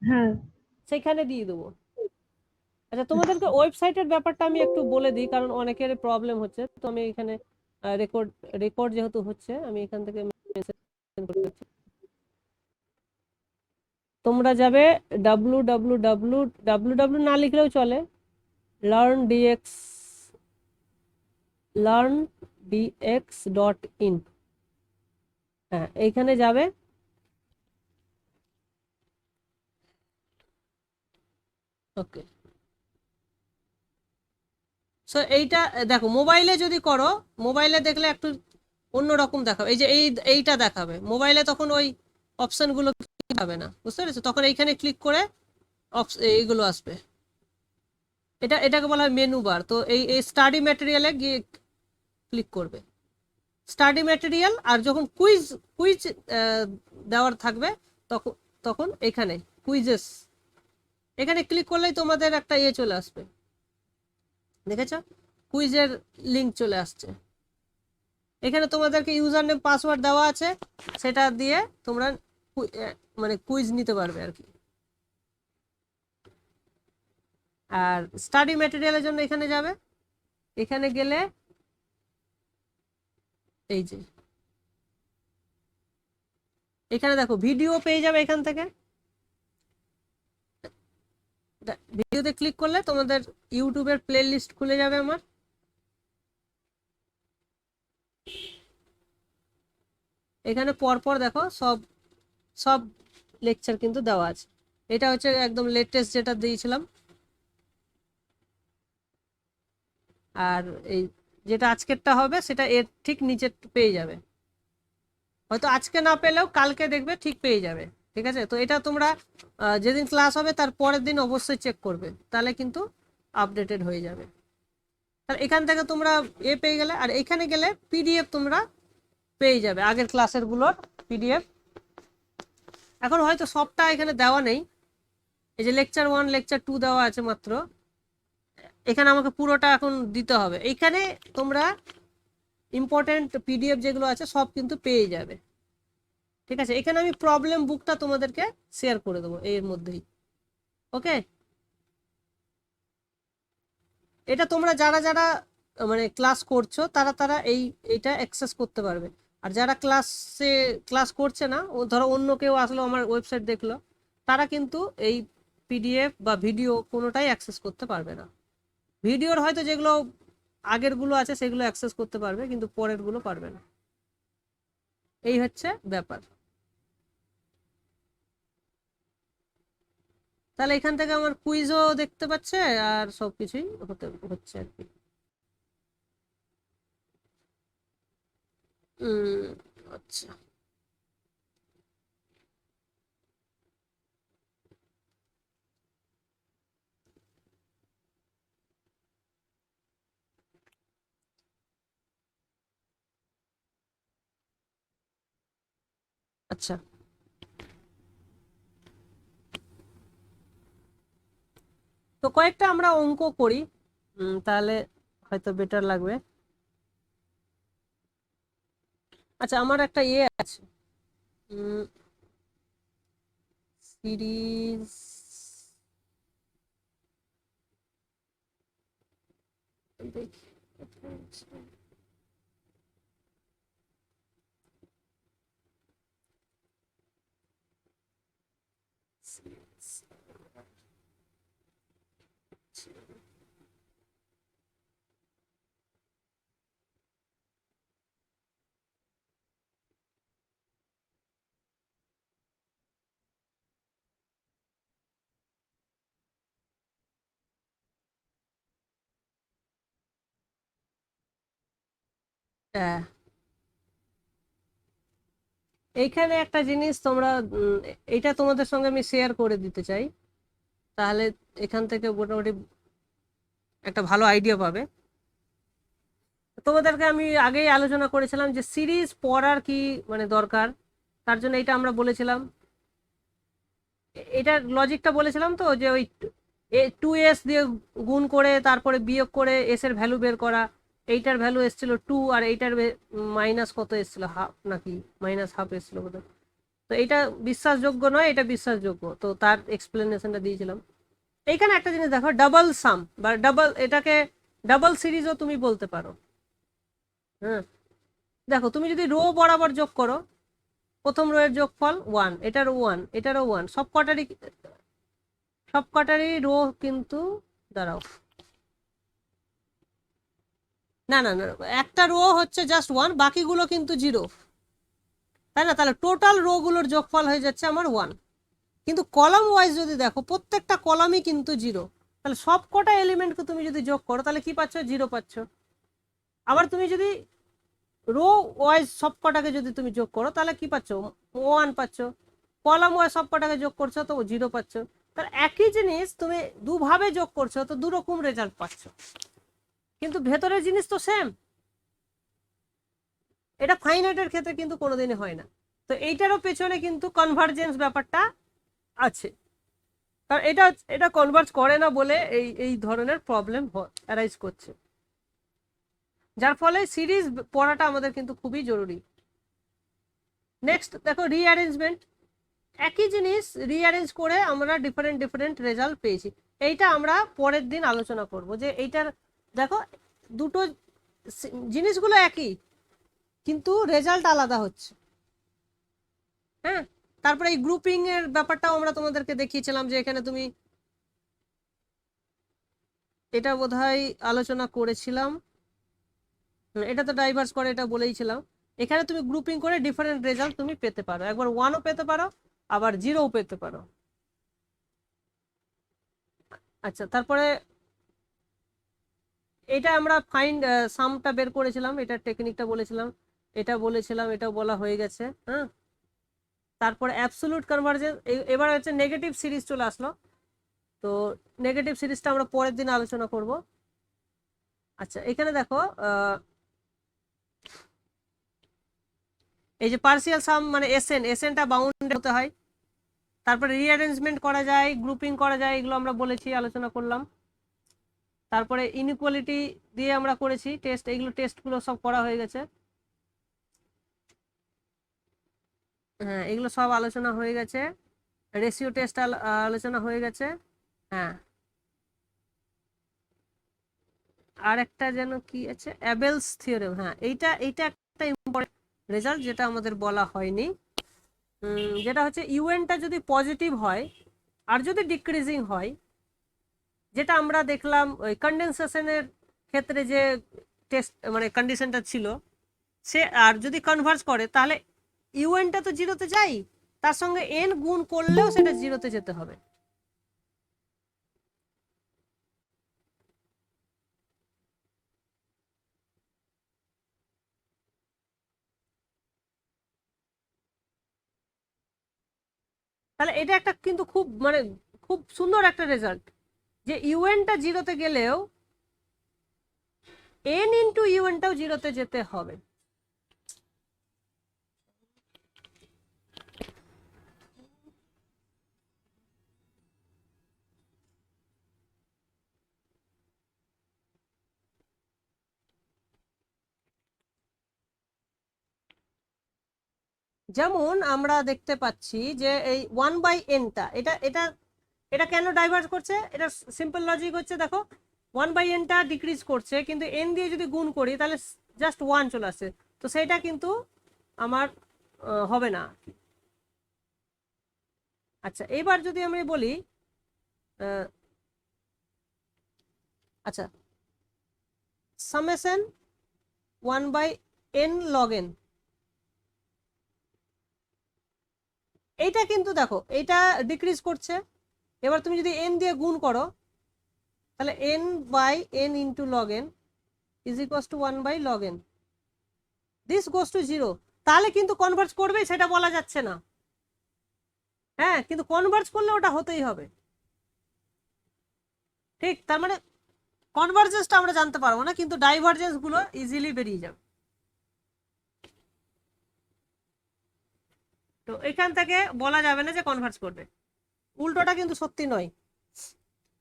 Speaker 2: হ্যাঁ।
Speaker 1: সেখানে দিয়ে দেবো। আচ্ছা, তোমাদেরকে ওয়েবসাইটের ব্যাপারটা আমি একটু বলে দিই, কারণ অনেকের প্রবলেম হচ্ছে। তো আমি এখানে রেকর্ড রেকর্ড যেহেতু হচ্ছে, আমি এখান থেকে মেসেজ করে দিচ্ছি। তোমরা যাবে www না লিখলেও চলে, learndx.in, হ্যাঁ, এইখানে যাবে। ওকে, সো এইটা দেখো, মোবাইলে যদি করো, মোবাইলে দেখলে একটু অন্যরকম দেখাবে। এই যে এইটা দেখাবে মোবাইলে, তখন ওই অপশনগুলো হবে না, বুঝতে পেরেছো? তখন এইখানে ক্লিক করে এইগুলো আসবে। এটাকে বলা হয় মেনু বার। তো এই স্টাডি ম্যাটেরিয়ালে গিয়ে ক্লিক করবে, স্টাডি ম্যাটেরিয়াল, আর যখন কুইজ কুইজ দেওয়ার থাকবে, তখন তখন এখানে কুইজেস, এখানে ক্লিক করলেই তোমাদের একটা চলে আসবে, দেখেছো? কুইজের লিংক চলে আসছে। এখানে তোমাদেরকে ইউজার নেম পাসওয়ার্ড দেওয়া আছে, সেটা দিয়ে তোমরা মানে কুইজ নিতে পারবে আর কি। আর স্টাডি ম্যাটেরিয়ালের জন্য এখানে যাবে, এখানে গেলে এই যে এখানে দেখো ভিডিও পেয়ে যাবে। এখান থেকে ভিডিওতে ক্লিক করলে তোমাদের ইউটিউবের প্লে লিস্ট খুলে যাবে আমার। এখানে পরপর দেখো সব সব লেকচার কিন্তু দেওয়া আছে। এটা হচ্ছে একদম লেটেস্ট যেটা দিয়েছিলাম, আর এই যেটা আজকেরটা হবে সেটা এর ঠিক নিচে পেয়ে যাবে। হয়তো আজকে না পেলেও কালকে দেখবে ঠিক পেয়ে যাবে। ঠিক আছে, তো এটা তোমরা যেদিন ক্লাস হবে তার পরের দিন অবশ্যই চেক করবে, তাহলে কিন্তু আপডেটেড হয়ে যাবে। তাহলে এখান থেকে তোমরা পেয়ে গেলে, আর এখানে গেলে পিডিএফ তোমরা পেয়ে যাবে আগের ক্লাসের গুলোর পিডিএফ। এখন হয়তো সবটা এখানে দেওয়া নেই, এই যে লেকচার 1 লেকচার 2 দেওয়া আছে মাত্র, এখানে আমাকে পুরোটা এখন দিতে হবে। এইখানে তোমরা ইম্পর্টেন্ট পিডিএফ যেগুলো আছে সব কিন্তু পেয়ে যাবে। ঠিক আছে, এখানে আমি প্রবলেম বুকটা তোমাদেরকে শেয়ার করে দেবো এর মধ্যেই। ওকে, এটা তোমরা যারা যারা মানে ক্লাস করছো তারা তারা এইটা অ্যাক্সেস করতে পারবে। আর যারা ক্লাস করছে না, ও ধরো অন্য কেউ আসলো আমার ওয়েবসাইট দেখলো, তারা কিন্তু এই পিডিএফ বা ভিডিও কোনোটাই অ্যাক্সেস করতে পারবে না। ভিডিওর হয়তো যেগুলো আগের গুলো আছে সেগুলো অ্যাক্সেস করতে পারবে, কিন্তু পরের গুলো পারবে না। এই হচ্ছে ব্যাপার। তাহলে এখান থেকে আমার কুইজও দেখতে পাচ্ছে, আর সবকিছুই হচ্ছে আর কি। আচ্ছা, আচ্ছা, তো কয়েকটা আমরা অঙ্ক করি, তাহলে হয়তো বেটার লাগবে। আচ্ছা, আমার একটা আছে, সিরিজ দেখি কোথায় আছে। হ্যাঁ, এইখানে একটা জিনিস তোমরা এটা তোমাদের সঙ্গে আমি শেয়ার করে দিতে চাই, তাহলে এখান থেকে মোটামুটি একটা ভালো আইডিয়া পাবে। তোমাদেরকে আমি আগেই আলোচনা করেছিলাম যে সিরিজ পড়ার কি মানে দরকার, তার জন্য এটা আমরা বলেছিলাম, এটার লজিকটা বলেছিলাম তো, যে ওই 2s দিয়ে গুণ করে তারপরে বিয়োগ করে এস এর ভ্যালু বের করা। এইটার ভ্যালু এসেছিল 2 আর এইটার মাইনাস কত এসেছিল, হাফ নাকি মাইনাস হাফ এসেছিল বোধহয়। তো এটা বিশ্বাসযোগ্য নয়, এটা বিশ্বাসযোগ্য, তো তার এক্সপ্লেনেশনটা দিয়েছিলাম। এইখানে একটা জিনিস দেখো, ডাবল সাম বা ডাবল, এটাকে ডাবল সিরিজও তুমি বলতে পারো। হ্যাঁ, দেখো তুমি যদি রো বরাবর যোগ করো, প্রথম রো এর যোগফল 1, এটারও 1, এটারও 1, সব কটারই রো কিন্তু, দাঁড়াও, না না না, একটা রো হচ্ছে জাস্ট 1, বাকিগুলো কিন্তু 0, তাই না? তাহলে টোটাল রো গুলোর যোগফল হয়ে যাচ্ছে আমার 1। কিন্তু কলাম ওয়াইজ যদি দেখো, প্রত্যেকটা কলামই কিন্তু 0, তাহলে সব কটা এলিমেন্টকে তুমি যদি যোগ করো তাহলে কি পাচ্ছ? 0 পাচ্ছ। আবার তুমি যদি রো ওয়াইজ সব কটাকে যদি তুমি যোগ করো তাহলে কি পাচ্ছ? 1 পাচ্ছ। কলাম ওয়াইজ সব কটাকে যোগ করছো তো 0 পাচ্ছ। তাহলে একই জিনিস তুমি দুভাবে যোগ করছো তো দুরকম রেজাল্ট পাচ্ছ, কিন্তু ভেতরের জিনিস তো সেম। এটা ফাইনাইটের ক্ষেত্রে কিন্তু কোনোদিনই হয় না। তো এইটারও পেছনে কিন্তু কনভার্জেন্স ব্যাপারটা আছে, কারণ এটা এটা কনভার্জ করে না বলে এই এই ধরনের প্রবলেম অ্যারাইজ করছে, যার ফলে সিরিজ পড়াটা আমাদের কিন্তু খুবই জরুরি। নেক্সট দেখো, রিঅ্যারেঞ্জমেন্ট। একই জিনিস রিঅ্যারেঞ্জ করে আমরা ডিফারেন্ট ডিফারেন্ট রেজাল্ট পেয়েছি। এইটা আমরা পরের দিন আলোচনা করব, যে এইটার দেখো দুটো জিনিসগুলো একই কিন্তু রেজাল্ট আলাদা হচ্ছে। হ্যাঁ, তারপরে এই গ্রুপিং এর ব্যাপারটাও আমরা তোমাদেরকে দেখিয়েছিলাম, যে এখানে তুমি এটা বোধহয় আলোচনা করেছিলাম, এটা তো ডাইভার্স করে, এটা বলেইছিলাম। এখানে তুমি গ্রুপিং করে ডিফারেন্ট রেজাল্ট তুমি পেতে পারো, একবার 1ও পেতে পারো, আবার 0ও পেতে পারো। আচ্ছা, তারপরে এটা আমরা ফাইন্ড সামটা বের করেছিলাম, এটা টেকনিকটা বলেছিলাম, এটা বলেছিলাম, এটাও বলা হয়ে গেছে। হ্যাঁ, তারপরে অ্যাবসোলুট কনভার্জেন্স। এবার হচ্ছে নেগেটিভ সিরিজ চলে আসলো, তো নেগেটিভ সিরিজটা আমরা পরের দিন আলোচনা করব। আচ্ছা, এখানে দেখো এই যে পার্সিয়াল সাম মানে এসএনটা বাউন্ড হতে হয়, তারপরে রিঅ্যারেঞ্জমেন্ট করা যায়, গ্রুপিং করা যায়, এগুলো আমরা বলেছি, আলোচনা করলাম। তারপরে ইনইকুয়ালিটি দিয়ে আমরা করেছি টেস্ট, এইগুলো টেস্টগুলো সব করা হয়ে গেছে। হ্যাঁ, এগুলো সব আলোচনা হয়ে গেছে। রেশিও টেস্ট আলোচনা হয়ে গেছে। হ্যাঁ, আর একটা যেন কি আছে, অ্যাবেলস থিওরেম। হ্যাঁ, এইটা এইটা একটা ইম্পর্টেন্ট রেজাল্ট যেটা আমাদের বলা হয়নি, যেটা হচ্ছে ইউএনটা যদি পজিটিভ হয় আর যদি ডিক্রিজিং হয়, যেটা আমরা দেখলাম ওই কন্ডেনসেশনের ক্ষেত্রে যে টেস্ট মানে কন্ডিশনটা ছিল, সে আর যদি কনভার্জ করে তাহলে ইউএনটা তো 0-তে যাই, তার সঙ্গে এন গুণ করলেও সেটা 0-তে যেতে হবে। তাহলে এটা একটা কিন্তু খুব মানে খুব সুন্দর একটা রেজাল্ট, যে ইউএনটা 0-তে গেলেও এন ইন্টু ইউএনটাও 0-তে যেতে হবে। যেমন আমরা দেখতে পাচ্ছি যে এই 1/nটা এটা এটা এটা কেন ডাইভার্জ করছে, এটা সিম্পল লজিক হচ্ছে, দেখো 1/nটা ডিক্রিজ করছে, কিন্তু n দিয়ে যদি গুণ করি তাহলে জাস্ট 1 চলে আসছে, তো সেটা কিন্তু আমার হবে না। আচ্ছা, এবার যদি আমি বলি আচ্ছা সামেশন 1/n log n, এইটা কিন্তু দেখো এইটা ডিক্রিজ করছে। এবার তুমি যদি n দিয়ে গুণ করো তাহলে n/n into log n is equals to 1/log n, this goes to 0। তাহলে কিন্তু কনভার্জ করবে সেটা বলা যাচ্ছে না, হ্যাঁ, কিন্তু কনভার্জ করলে ওটা হতেই হবে, ঠিক। তার মানে কনভার্জেন্সটা আমরা জানতে পারবো না, কিন্তু ডাইভার্জেন্স গুলো ইজিলি বেরিয়ে যাবে। তো এখান থেকে বলা যাবে না যে কনভার্জ করবে, উল্টোটা কিন্তু সত্যি নয়।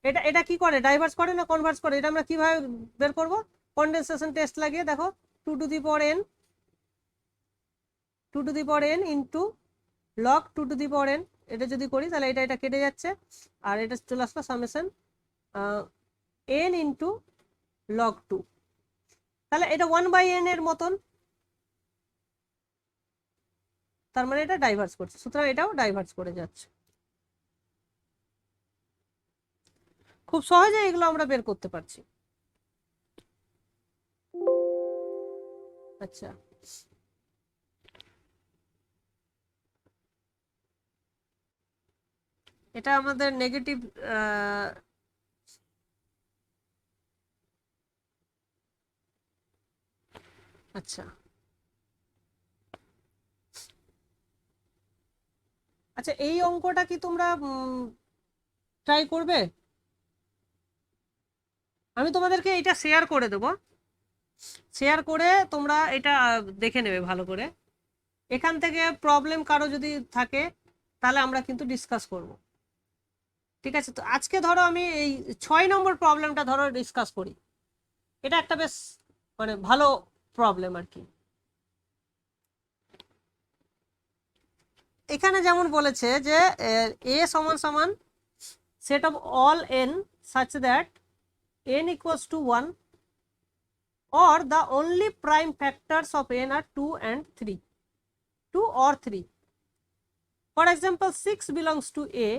Speaker 1: এটা এটা কি করে, ডাইভার্স করে না কনভার্জ করে, এটা আমরা কিভাবে বের করব? কন্ডেনসেশন টেস্ট লাগিয়ে দেখো 2 to the power n into log 2 to the power n, এটা যদি করি তাহলে এটা এটা কেটে যাচ্ছে, আর এটা চলে আসলো সামেশন n ইন্টু log 2, তাহলে এটা 1/n এর মতন, তার মানে এটা ডাইভার্স করছে, সুতরাং এটাও ডাইভার্স করে যাচ্ছে। খুব সহজে এগুলো আমরা বের করতে পারছি। আচ্ছা, এটা আমাদের নেগেটিভ আচ্ছা আচ্ছা, এই অঙ্কটা কি তোমরা ট্রাই করবে? আমি তোমাদেরকে এটা শেয়ার করে দেবো, শেয়ার করে তোমরা এটা দেখে নেবে ভালো করে। এখান থেকে প্রবলেম কারো যদি থাকে তাহলে আমরা কিন্তু ডিসকাস করব, ঠিক আছে? তো আজকে ধরো আমি এই 6 নম্বর প্রবলেমটা ধরো ডিসকাস করি। এটা একটা বেশ মানে ভালো প্রবলেম আর কি। এখানে যেমন বলেছে যে a সমান সমান set of all n such that n equals to 1 or the only prime factors of n are 2 and 3, 2 or 3. For example, 6 belongs to a,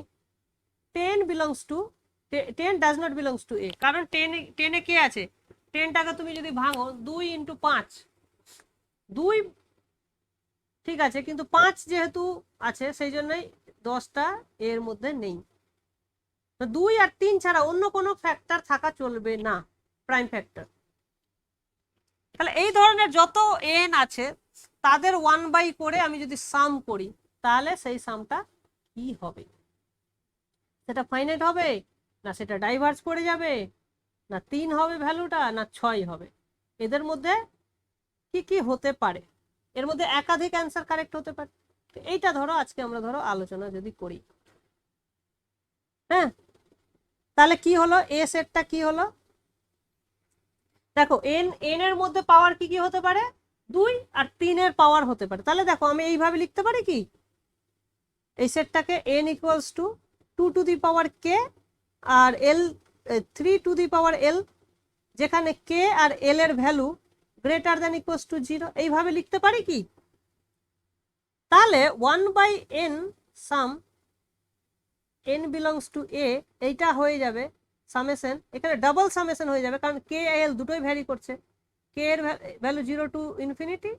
Speaker 1: 10 belongs to 10 does not belongs to a, কারণ 10 এ কে আছে, 10 টাকে তুমি যদি ভাঙো 2 into 5, 2 ঠিক আছে, কিন্তু 5 যেহেতু আছে সেই জন্যই 10টা এর মধ্যে নেই। তো 2 আর 3 ছাড়া অন্য কোনো ফ্যাক্টর থাকা চলবে না, প্রাইম ফ্যাক্টর। তাহলে এই ধরনের যত n আছে তাদের 1/, করে আমি যদি সাম করি তাহলে সেই সামটা কি হবে? সেটা ফাইনাইট হবে না সেটা ডাইভার্জ করে যাবে, না 3 হবে ভ্যালুটা, না 6 হবে? এদের মধ্যে কি কি হতে পারে? এর মধ্যে একাধিক অ্যান্সার কারেক্ট হতে পারে। এইটা ধরো আজকে আমরা ধরো আলোচনা যদি করি, হ্যাঁ, তাহলে কি হলো, এ সেটটা কি হলো? দেখো n এর মধ্যে পাওয়ার কি কি হতে পারে? 2 আর 3 এর পাওয়ার হতে পারে। তাহলে দেখো আমি এইভাবে লিখতে পারি কি, এই সেটটাকে n equals to 2 to the power k আর l 3 to the power l, যেখানে k আর l এর value greater than equals to 0, এইভাবে লিখতে পারি কি? তাহলে 1/n sum n belongs to a, এইটা হয়ে যাবে সামেশন, এখানে ডাবল সামেশন হয়ে যাবে কারণ কে এল দুটোই ভ্যারি করছে, কে এর ভ্যালু 0 টু ইনফিনিটি,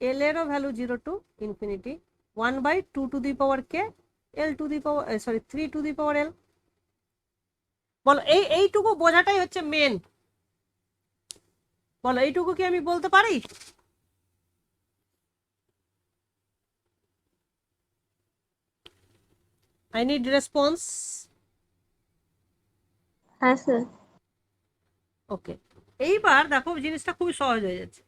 Speaker 1: এল এরও value 0 to infinity, 1/2 to the power কে, L to the power 3 to the power L. বলো এইটুকু বোঝাটাই হচ্ছে মেন। বলো এইটুকু কি আমি বলতে পারি? I need response.
Speaker 3: হ্যাঁ স্যার।
Speaker 1: ওকে, এইবার দেখো জিনিসটা খুবই সহজ হয়ে যাচ্ছে।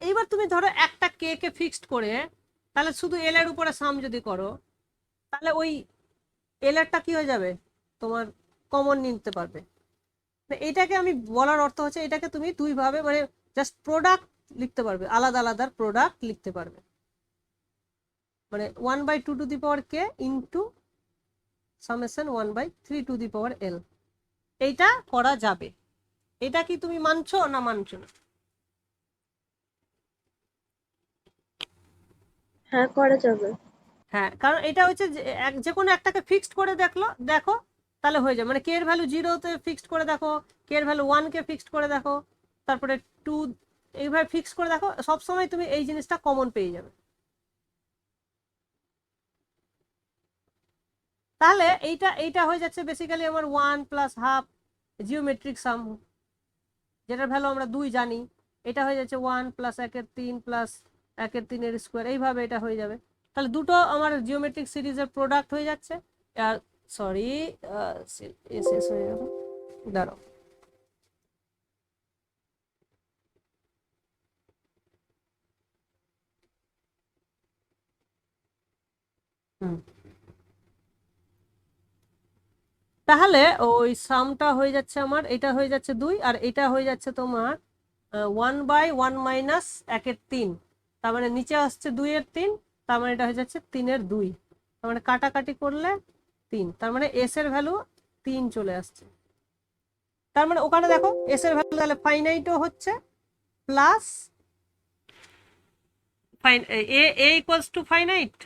Speaker 1: এইবার তুমি ধরো একটা কে কে ফিক্সড করে তাহলে শুধু এল এর উপরে সাম যদি করো তাহলে ওই এল এরটা কি হয়ে যাবে, তোমার কমন নিতে পারবে। এটাকে আমি বলার অর্থ হচ্ছে এটাকে তুমি দুই ভাবে মানে জাস্ট প্রোডাক্ট লিখতে পারবে, আলাদা আলাদা প্রোডাক্ট লিখতে পারবে, মানে 1/2 ইন্টু সামেশন 1/3 এইটা করা যাবে। এটা কি তুমি মানছো না মানছো না?
Speaker 3: হ্যাঁ, করা যাবে।
Speaker 1: হ্যাঁ, কারণ এটা হচ্ছে যে কোনো একটাকে ফিক্সড করে দেখো তাহলে হয়ে যাবে, মানে কে এর ভ্যালু 0-তে ফিক্সড করে দেখো, কে এর ভ্যালু 1-কে ফিক্সড করে দেখো, তারপরে 2 এইভাবে ফিক্স করে দেখো, সবসময় তুমি এই জিনিসটা কমন পেয়ে যাবে। তাহলে এইটা হয়ে যাচ্ছে বেসিক্যালি আমার 1+12 জিওমেট্রিক সাম, যেটার ভ্যালু আমরা 2 জানি। এটা হয়ে যাচ্ছে 1+1/3+1/3 এইভাবে এটা হয়ে যাবে। তাহলে দুটো আমার জিওমেট্রিক সিরিজের প্রোডাক্ট হয়ে যাচ্ছে। আর সরি, শেষ হয়ে গেল, দাঁড়াও। হুম, তাহলে ওই সামটা হয়ে যাচ্ছে আমার, এটা হয়ে যাচ্ছে 2, আর এটা হয়ে যাচ্ছে তোমার 1/1 - 1/3, তার মানে নিচে আসছে 2/3, তার মানে এটা হয়ে যাচ্ছে 3/2, তার মানে কাটাকাটি করলে 3, তার মানে এস এর ভ্যালু 3 চলে আসছে। তার মানে ওখানে দেখো এস এর ভ্যালু তাহলে ফাইনাইটও হচ্ছে, plus A equals to finite,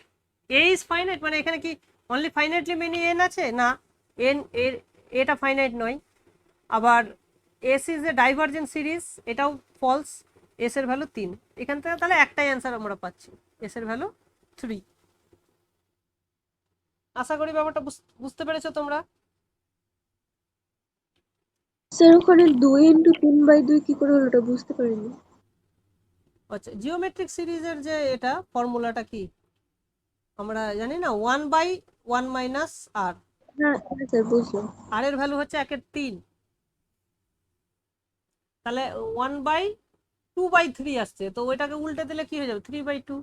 Speaker 1: A is finite, মানে এখানে কি অনলি ফাইনাইটলি মেনি এন আছে না, এন এর এটা ফাইনাইট নয়। আবার S is a divergent series, এটাও ফলস, এস এর ভ্যালু 3, এখান থেকে তাহলে একটাই অ্যান্সার আমরা পাচ্ছি, এস এর ভ্যালু 3। আশা করি ব্যাপারটা বুঝতে পেরেছো তোমরা?
Speaker 3: স্যার ওখানে 2 × 3/2 কি করে হলো ওটা বুঝতে পারিনি।
Speaker 1: আচ্ছা, জিওমেট্রিক সিরিজের যে এটা ফর্মুলাটা কি আমরা জানি না, 1/1 - r,
Speaker 3: হ্যাঁ হ্যাঁ স্যার, বুঝলাম।
Speaker 1: আর এর ভ্যালু হচ্ছে 1/3, তাহলে 1/2/3 আসছে, তো ওইটাকে উল্টে দিলে কি হয়ে যাবে, 3/2।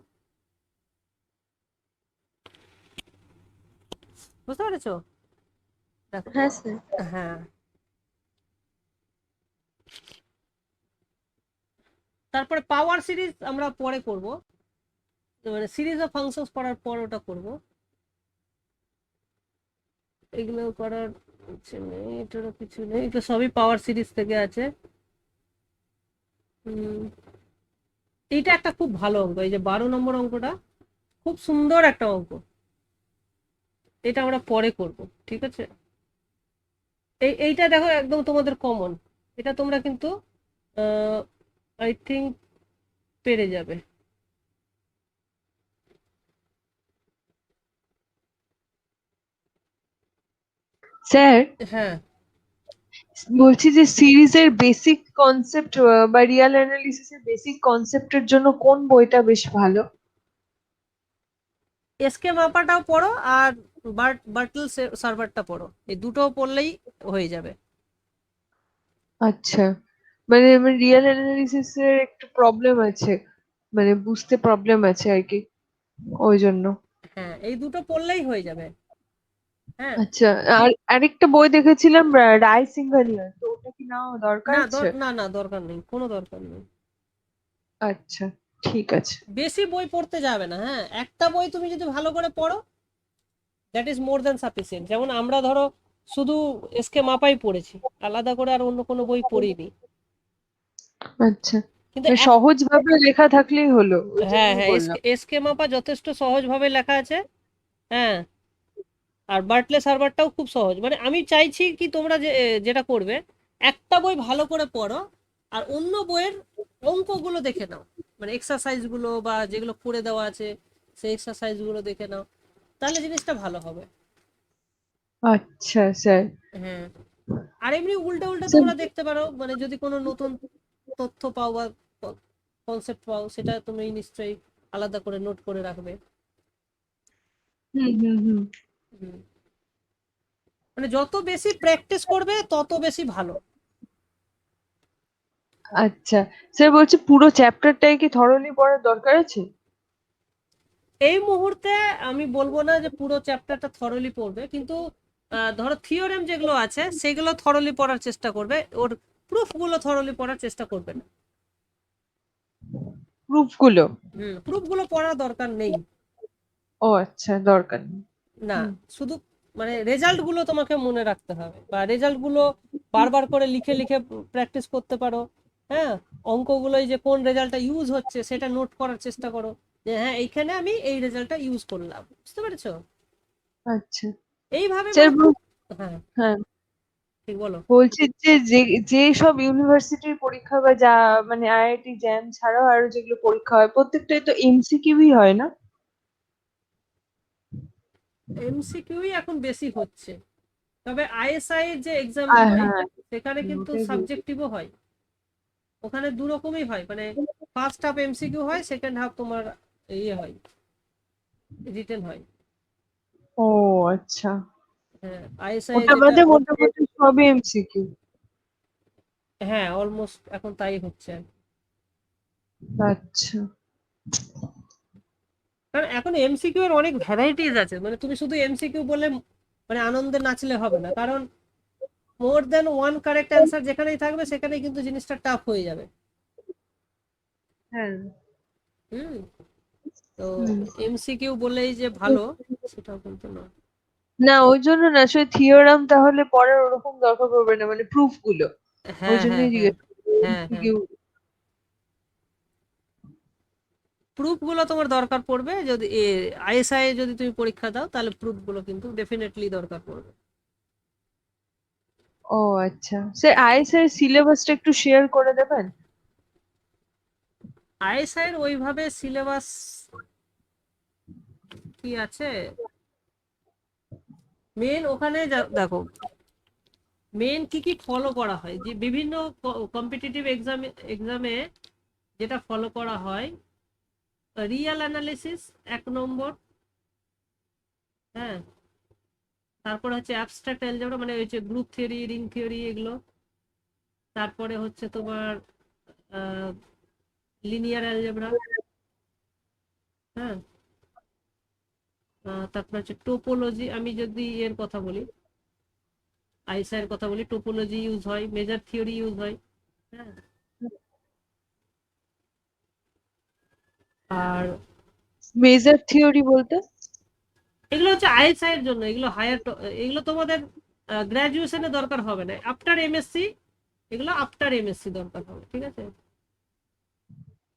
Speaker 1: বুঝতে পেরেছো? দেখো,
Speaker 3: হ্যাঁ স্যার।
Speaker 1: হ্যাঁ, তারপরে পাওয়ার সিরিজ আমরা পরে করব, মানে সিরিজ অফ ফাংশনস পড়ার পর ওটা করব, এগুলো করার কিছু নেই, এটারও কিছু নেই, এগুলো সবই পাওয়ার সিরিজ থেকে আছে। এইটা একটা খুব ভালো অঙ্ক, এই যে 12 নম্বর অঙ্কটা খুব সুন্দর একটা অঙ্ক, এটা আমরা পরে করব, ঠিক আছে? এইটা দেখো একদম তোমাদের কমন, এটা তোমরা কিন্তু আই থিঙ্ক পেরে যাবে।
Speaker 2: স্যার,
Speaker 1: হ্যাঁ,
Speaker 2: বলছি যে সিরিজের বেসিক কনসেপ্ট বা রিয়াল অ্যানালিসিসের বেসিক কনসেপ্টের জন্য কোন বইটা বেশ ভালো?
Speaker 1: এসকে মাপাটাও পড়ো, আর বার্টল সার্ভারটা পড়ো, এই দুটো পড়লেই হয়ে যাবে।
Speaker 2: আচ্ছা, মানে আমার রিয়াল অ্যানালিসিসের একটু প্রবলেম আছে, মানে বুঝতে প্রবলেম আছে আর কি, ওই জন্য।
Speaker 1: হ্যাঁ, এই দুটো পড়লেই হয়ে যাবে। হ্যাঁ,
Speaker 2: আচ্ছা, আর আরেকটা বই দেখেছিলাম রায় সিংঘানিয়া, তো ওটা কি নাও দরকার
Speaker 1: না
Speaker 2: আছে?
Speaker 1: না না, দরকার নেই, কোনো দরকার নেই,
Speaker 2: আচ্ছা, ঠিক আছে।
Speaker 1: বেশি বই পড়তে যাবে না। হ্যাঁ, একটা বই তুমি যদি ভালো করে পড়ো, that is more than sufficient. যেমন আমরা ধরো শুধু এসকে মাপাই পড়েছি, আলাদা করে আর অন্য কোনো বই পড়িনি,
Speaker 2: আচ্ছা,
Speaker 1: কিন্তু
Speaker 2: মানে সহজ ভাবে লেখা থাকলেই হলো, ওই
Speaker 1: হ্যাঁ
Speaker 2: জন্যই
Speaker 1: হ্যাঁ,
Speaker 2: বললাম।
Speaker 1: এসকে মাপা যথেষ্ট সহজভাবে লেখা আছে। হ্যাঁ, আর বার্টলে সার্ভারটাও খুব সহজ, মানে আমি চাইছি কি তোমরা যেটা করবে, একটা বই ভালো করে পড়ো, আর অন্য বইয়ের অঙ্কগুলো দেখে নাও, মানে এক্সারসাইজ গুলো বা যেগুলো করে দেওয়া আছে সেই এক্সারসাইজ গুলো দেখে নাও, তাহলে জিনিসটা ভালো হবে।
Speaker 2: আচ্ছা স্যার।
Speaker 1: হ্যাঁ, আর এমনি উল্টে উল্টে
Speaker 2: স্যার,
Speaker 1: তোমরা দেখতে পারো, মানে যদি কোনো নতুন তথ্য পাও বা কনসেপ্ট পাও, সেটা তুমি নিশ্চয়ই আলাদা করে নোট করে রাখবে।
Speaker 2: হুম হুম হুম।
Speaker 1: হুম, মানে যত বেশি প্র্যাকটিস করবে তত বেশি ভালো।
Speaker 2: আচ্ছা স্যার, বলছি পুরো চ্যাপ্টারটাই কি থরলি পড়ার দরকার আছে?
Speaker 1: এই মুহূর্তে আমি বলবো না যে পুরো চ্যাপ্টারটা থরলি পড়বে, কিন্তু ধরো থিওরেম যেগুলো আছে সেগুলো থরলি পড়ার চেষ্টা করবে, ওর প্রুফ গুলো থরলি পড়ার চেষ্টা করবে না।
Speaker 2: প্রুফ গুলো?
Speaker 1: প্রুফ গুলো পড়ার দরকার নেই।
Speaker 2: ও আচ্ছা, দরকার নেই।
Speaker 1: না,
Speaker 2: হুম।
Speaker 1: শুধু মানে রেজাল্ট গুলো তোমাকে মনে রাখতে হবে, বা রেজাল্ট গুলো বারবার করে লিখে লিখে প্র্যাকটিস করতে পারো। হ্যাঁ, অঙ্কগুলোয় যে কোন রেজাল্টটা ইউজ হচ্ছে সেটা নোট করার চেষ্টা করো, যে হ্যাঁ এইখানে আমি এই রেজাল্টটা ইউজ করলাম। বুঝতে পেরেছো?
Speaker 2: আচ্ছা
Speaker 1: এইভাবে
Speaker 2: স্যার,
Speaker 1: মানে হ্যাঁ,
Speaker 2: হ্যাঁ
Speaker 1: ঠিক বলো।
Speaker 2: বলছি যে যে যে সব ইউনিভার্সিটির পরীক্ষা বা যা মানে আইআইটি জ্যাম ছাড়াও আরো যেগুলো পরীক্ষা হয় প্রত্যেকটাই তো এমসিকিউই হয় না?
Speaker 1: এমসিকিউই এখন বেশি হচ্ছে, তবে আইএসআই এর যে এক্সাম হয়
Speaker 2: হ্যাঁ,
Speaker 1: সেখানে কিন্তু
Speaker 2: ওটাই বলছি।
Speaker 1: সাবজেক্টিভও হয়। ওখানে দু রকমই হয়, মানে ফার্স্ট হাফ এমসিকিউ হয়, সেকেন্ড হাফ তোমার ইয়ে হয়, রিটেন হয়।
Speaker 2: ও আচ্ছা,
Speaker 1: হ্যাঁ, আইএসআই
Speaker 2: ওটা
Speaker 1: যেটা,
Speaker 2: বাদে মোটামুটি সবই এমসিকিউ?
Speaker 1: হ্যাঁ অলমোস্ট এখন তাই হচ্ছে।
Speaker 2: আচ্ছা।
Speaker 1: কারণ এখন এমসিকিউ এর অনেক ভ্যারাইটিস আছে, মানে তুমি শুধু এমসিকিউ বলে মানে আনন্দে নাচলে হবে না, কারণ মোর দেন ওয়ান কারেক্ট অ্যান্সার যেখানেই থাকবে সেখানেই কিন্তু জিনিসটা টাফ হয়ে যাবে।
Speaker 2: হ্যাঁ।
Speaker 1: হুম। তো
Speaker 2: হুম।
Speaker 1: এমসিকিউ বলেই যে ভালো সেটাও কিন্তু না।
Speaker 2: না, ওই জন্য না, আসলে থিওরাম তাহলে পড়ার ওরকম দরকার পড়বে না, মানে প্রুফ গুলো। ওই
Speaker 1: হ্যাঁ হ্যাঁ
Speaker 2: জন্যই
Speaker 1: হ্যাঁ
Speaker 2: জিজ্ঞেস করছি
Speaker 1: হ্যাঁ হ্যাঁ,
Speaker 2: এমসিকিউ।
Speaker 1: প্রুফ গুলো তোমার দরকার পড়বে যদি আইএসআই যদি তুমি পরীক্ষা দাও, তাহলে প্রুফ গুলো কিন্তু ডেফিনেটলি দরকার পড়বে।
Speaker 2: ও আচ্ছা স্যার, আইএসআই এর সিলেবাসটা একটু শেয়ার করে দেবেন?
Speaker 1: আইএসআই এর ওইভাবে সিলেবাস কি আছে, মেন ওখানে দেখো মেন কি কি ফলো করা হয়, যে বিভিন্ন কম্পিটিটিভ এক্সামে যেটা ফলো করা হয়, রিয়াল অ্যানালিসিস 1 নম্বর। হ্যাঁ, তারপরে হচ্ছে অ্যাবস্ট্রাক্ট অ্যালজেব্রা, মানে হচ্ছে গ্রুপ থিওরি, রিং থিওরি, এগুলো। তারপরে হচ্ছে তোমার লিনিয়ার অ্যালজেব্রা। হ্যাঁ, তারপরে হচ্ছে টোপোলজি। আমি যদি এর কথা বলি, আইএসআই এর কথা বলি, টোপোলজি ইউজ হয়, মেজার থিওরি ইউজ হয়। হ্যাঁ, আর
Speaker 2: মেজর থিওরি বলতে?
Speaker 1: এগুলো হচ্ছে আইএসআই এর জন্য, এগুলো হায়ার, এগুলো তোমাদের গ্রাজুয়েশনে দরকার হবে না, আফটার এমএসসি, এগুলো আফটার এমএসসি দরকার হবে। ঠিক আছে,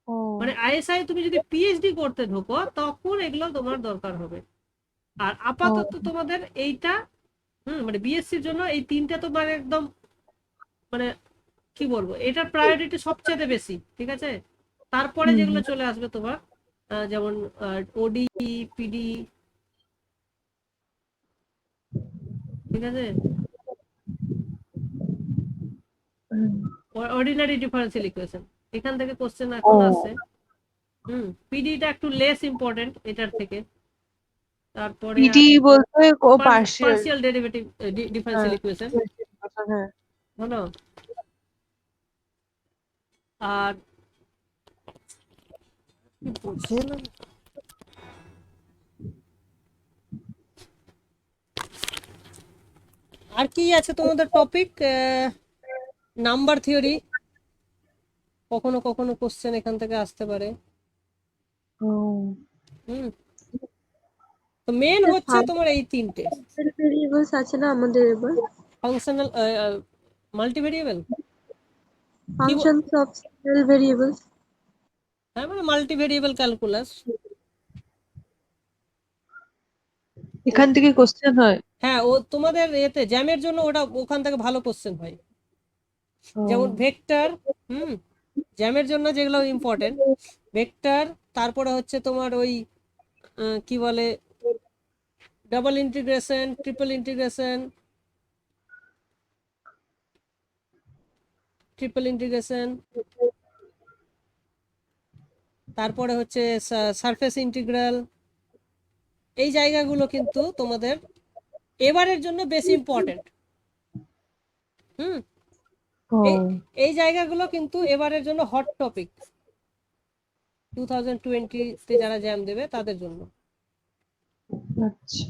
Speaker 2: ও।
Speaker 1: মানে আইএসআই তুমি যদি পিএইচডি করতে ঢোকো তখন এগুলো তোমার দরকার হবে। আর
Speaker 2: ও।
Speaker 1: আপাতত তোমাদের এইটা, মানে বিএসসির জন্য এই তিনটা তোমার একদম, মানে কি বলবো, এটার প্রায়োরিটি সবচেয়ে বেশি। ঠিক আছে, তারপরে
Speaker 2: হুম
Speaker 1: যেগুলো
Speaker 2: হুম।
Speaker 1: চলে আসবে তোমার যেমন ওডি, পিডি। ঠিক আছে,
Speaker 2: হুম।
Speaker 1: অর্ডিনারি ডিফারেন্সিয়াল ইকুয়েশন, এখান থেকে কোশ্চেন
Speaker 2: ও।
Speaker 1: এখন আসছে। পিডিটা একটু লেস ইম্পর্টেন্ট এটার থেকে। তারপরে
Speaker 2: পিডি বলতে পার্শিয়াল?
Speaker 1: পার্শিয়াল ডেরিভেটিভ
Speaker 2: হ্যাঁ।
Speaker 1: ডিফারেন্সিয়াল ইকুয়েশন,
Speaker 2: হ্যাঁ।
Speaker 1: হলো। আর কি বুঝলাম, আর কি আছে তোমাদের টপিক, নাম্বার থিওরি, কখনো কখনো কোশ্চেন এখান থেকে আসতে পারে।
Speaker 2: ও।
Speaker 1: হুম, তো মেন হচ্ছে তোমার এই তিনটে
Speaker 3: ভেরিয়েবলস আছে না আমাদের এবার?
Speaker 1: ফাংশনাল, মাল্টিভেরিয়েবল, কি
Speaker 3: ফাংশনস অফ সিঙ্গেল ভেরিয়েবলস।
Speaker 1: হ্যাঁ, মানে মাল্টিভেরিয়েবল ক্যালকুলাস।
Speaker 2: এখান থেকে কোশ্চেন হয়?
Speaker 1: হ্যাঁ, ও তোমাদের এতে জ্যামের জন্য ওটা ওখান থেকে ভালো কোশ্চেন হয়,
Speaker 2: ও।
Speaker 1: যেমন ভেক্টর। হুম, জ্যামের জন্য যেগুলো ইম্পর্টেন্ট, ভেক্টর, তারপরে হচ্ছে তোমার ওই কি বলে, ডাবল ইন্টিগ্রেশন, ট্রিপল ইন্টিগ্রেশন, তারপরে হচ্ছে সারফেস ইন্টিগ্রাল। এই জায়গাগুলো কিন্তু তোমাদের এবারের জন্য বেশি ইম্পর্টেন্ট। হুম,
Speaker 2: ও
Speaker 1: এই এই জায়গাগুলো কিন্তু এবারের জন্য হট টপিক, 2020-তে যারা জ্যাম দেবে তাদের জন্য
Speaker 2: আচ্ছা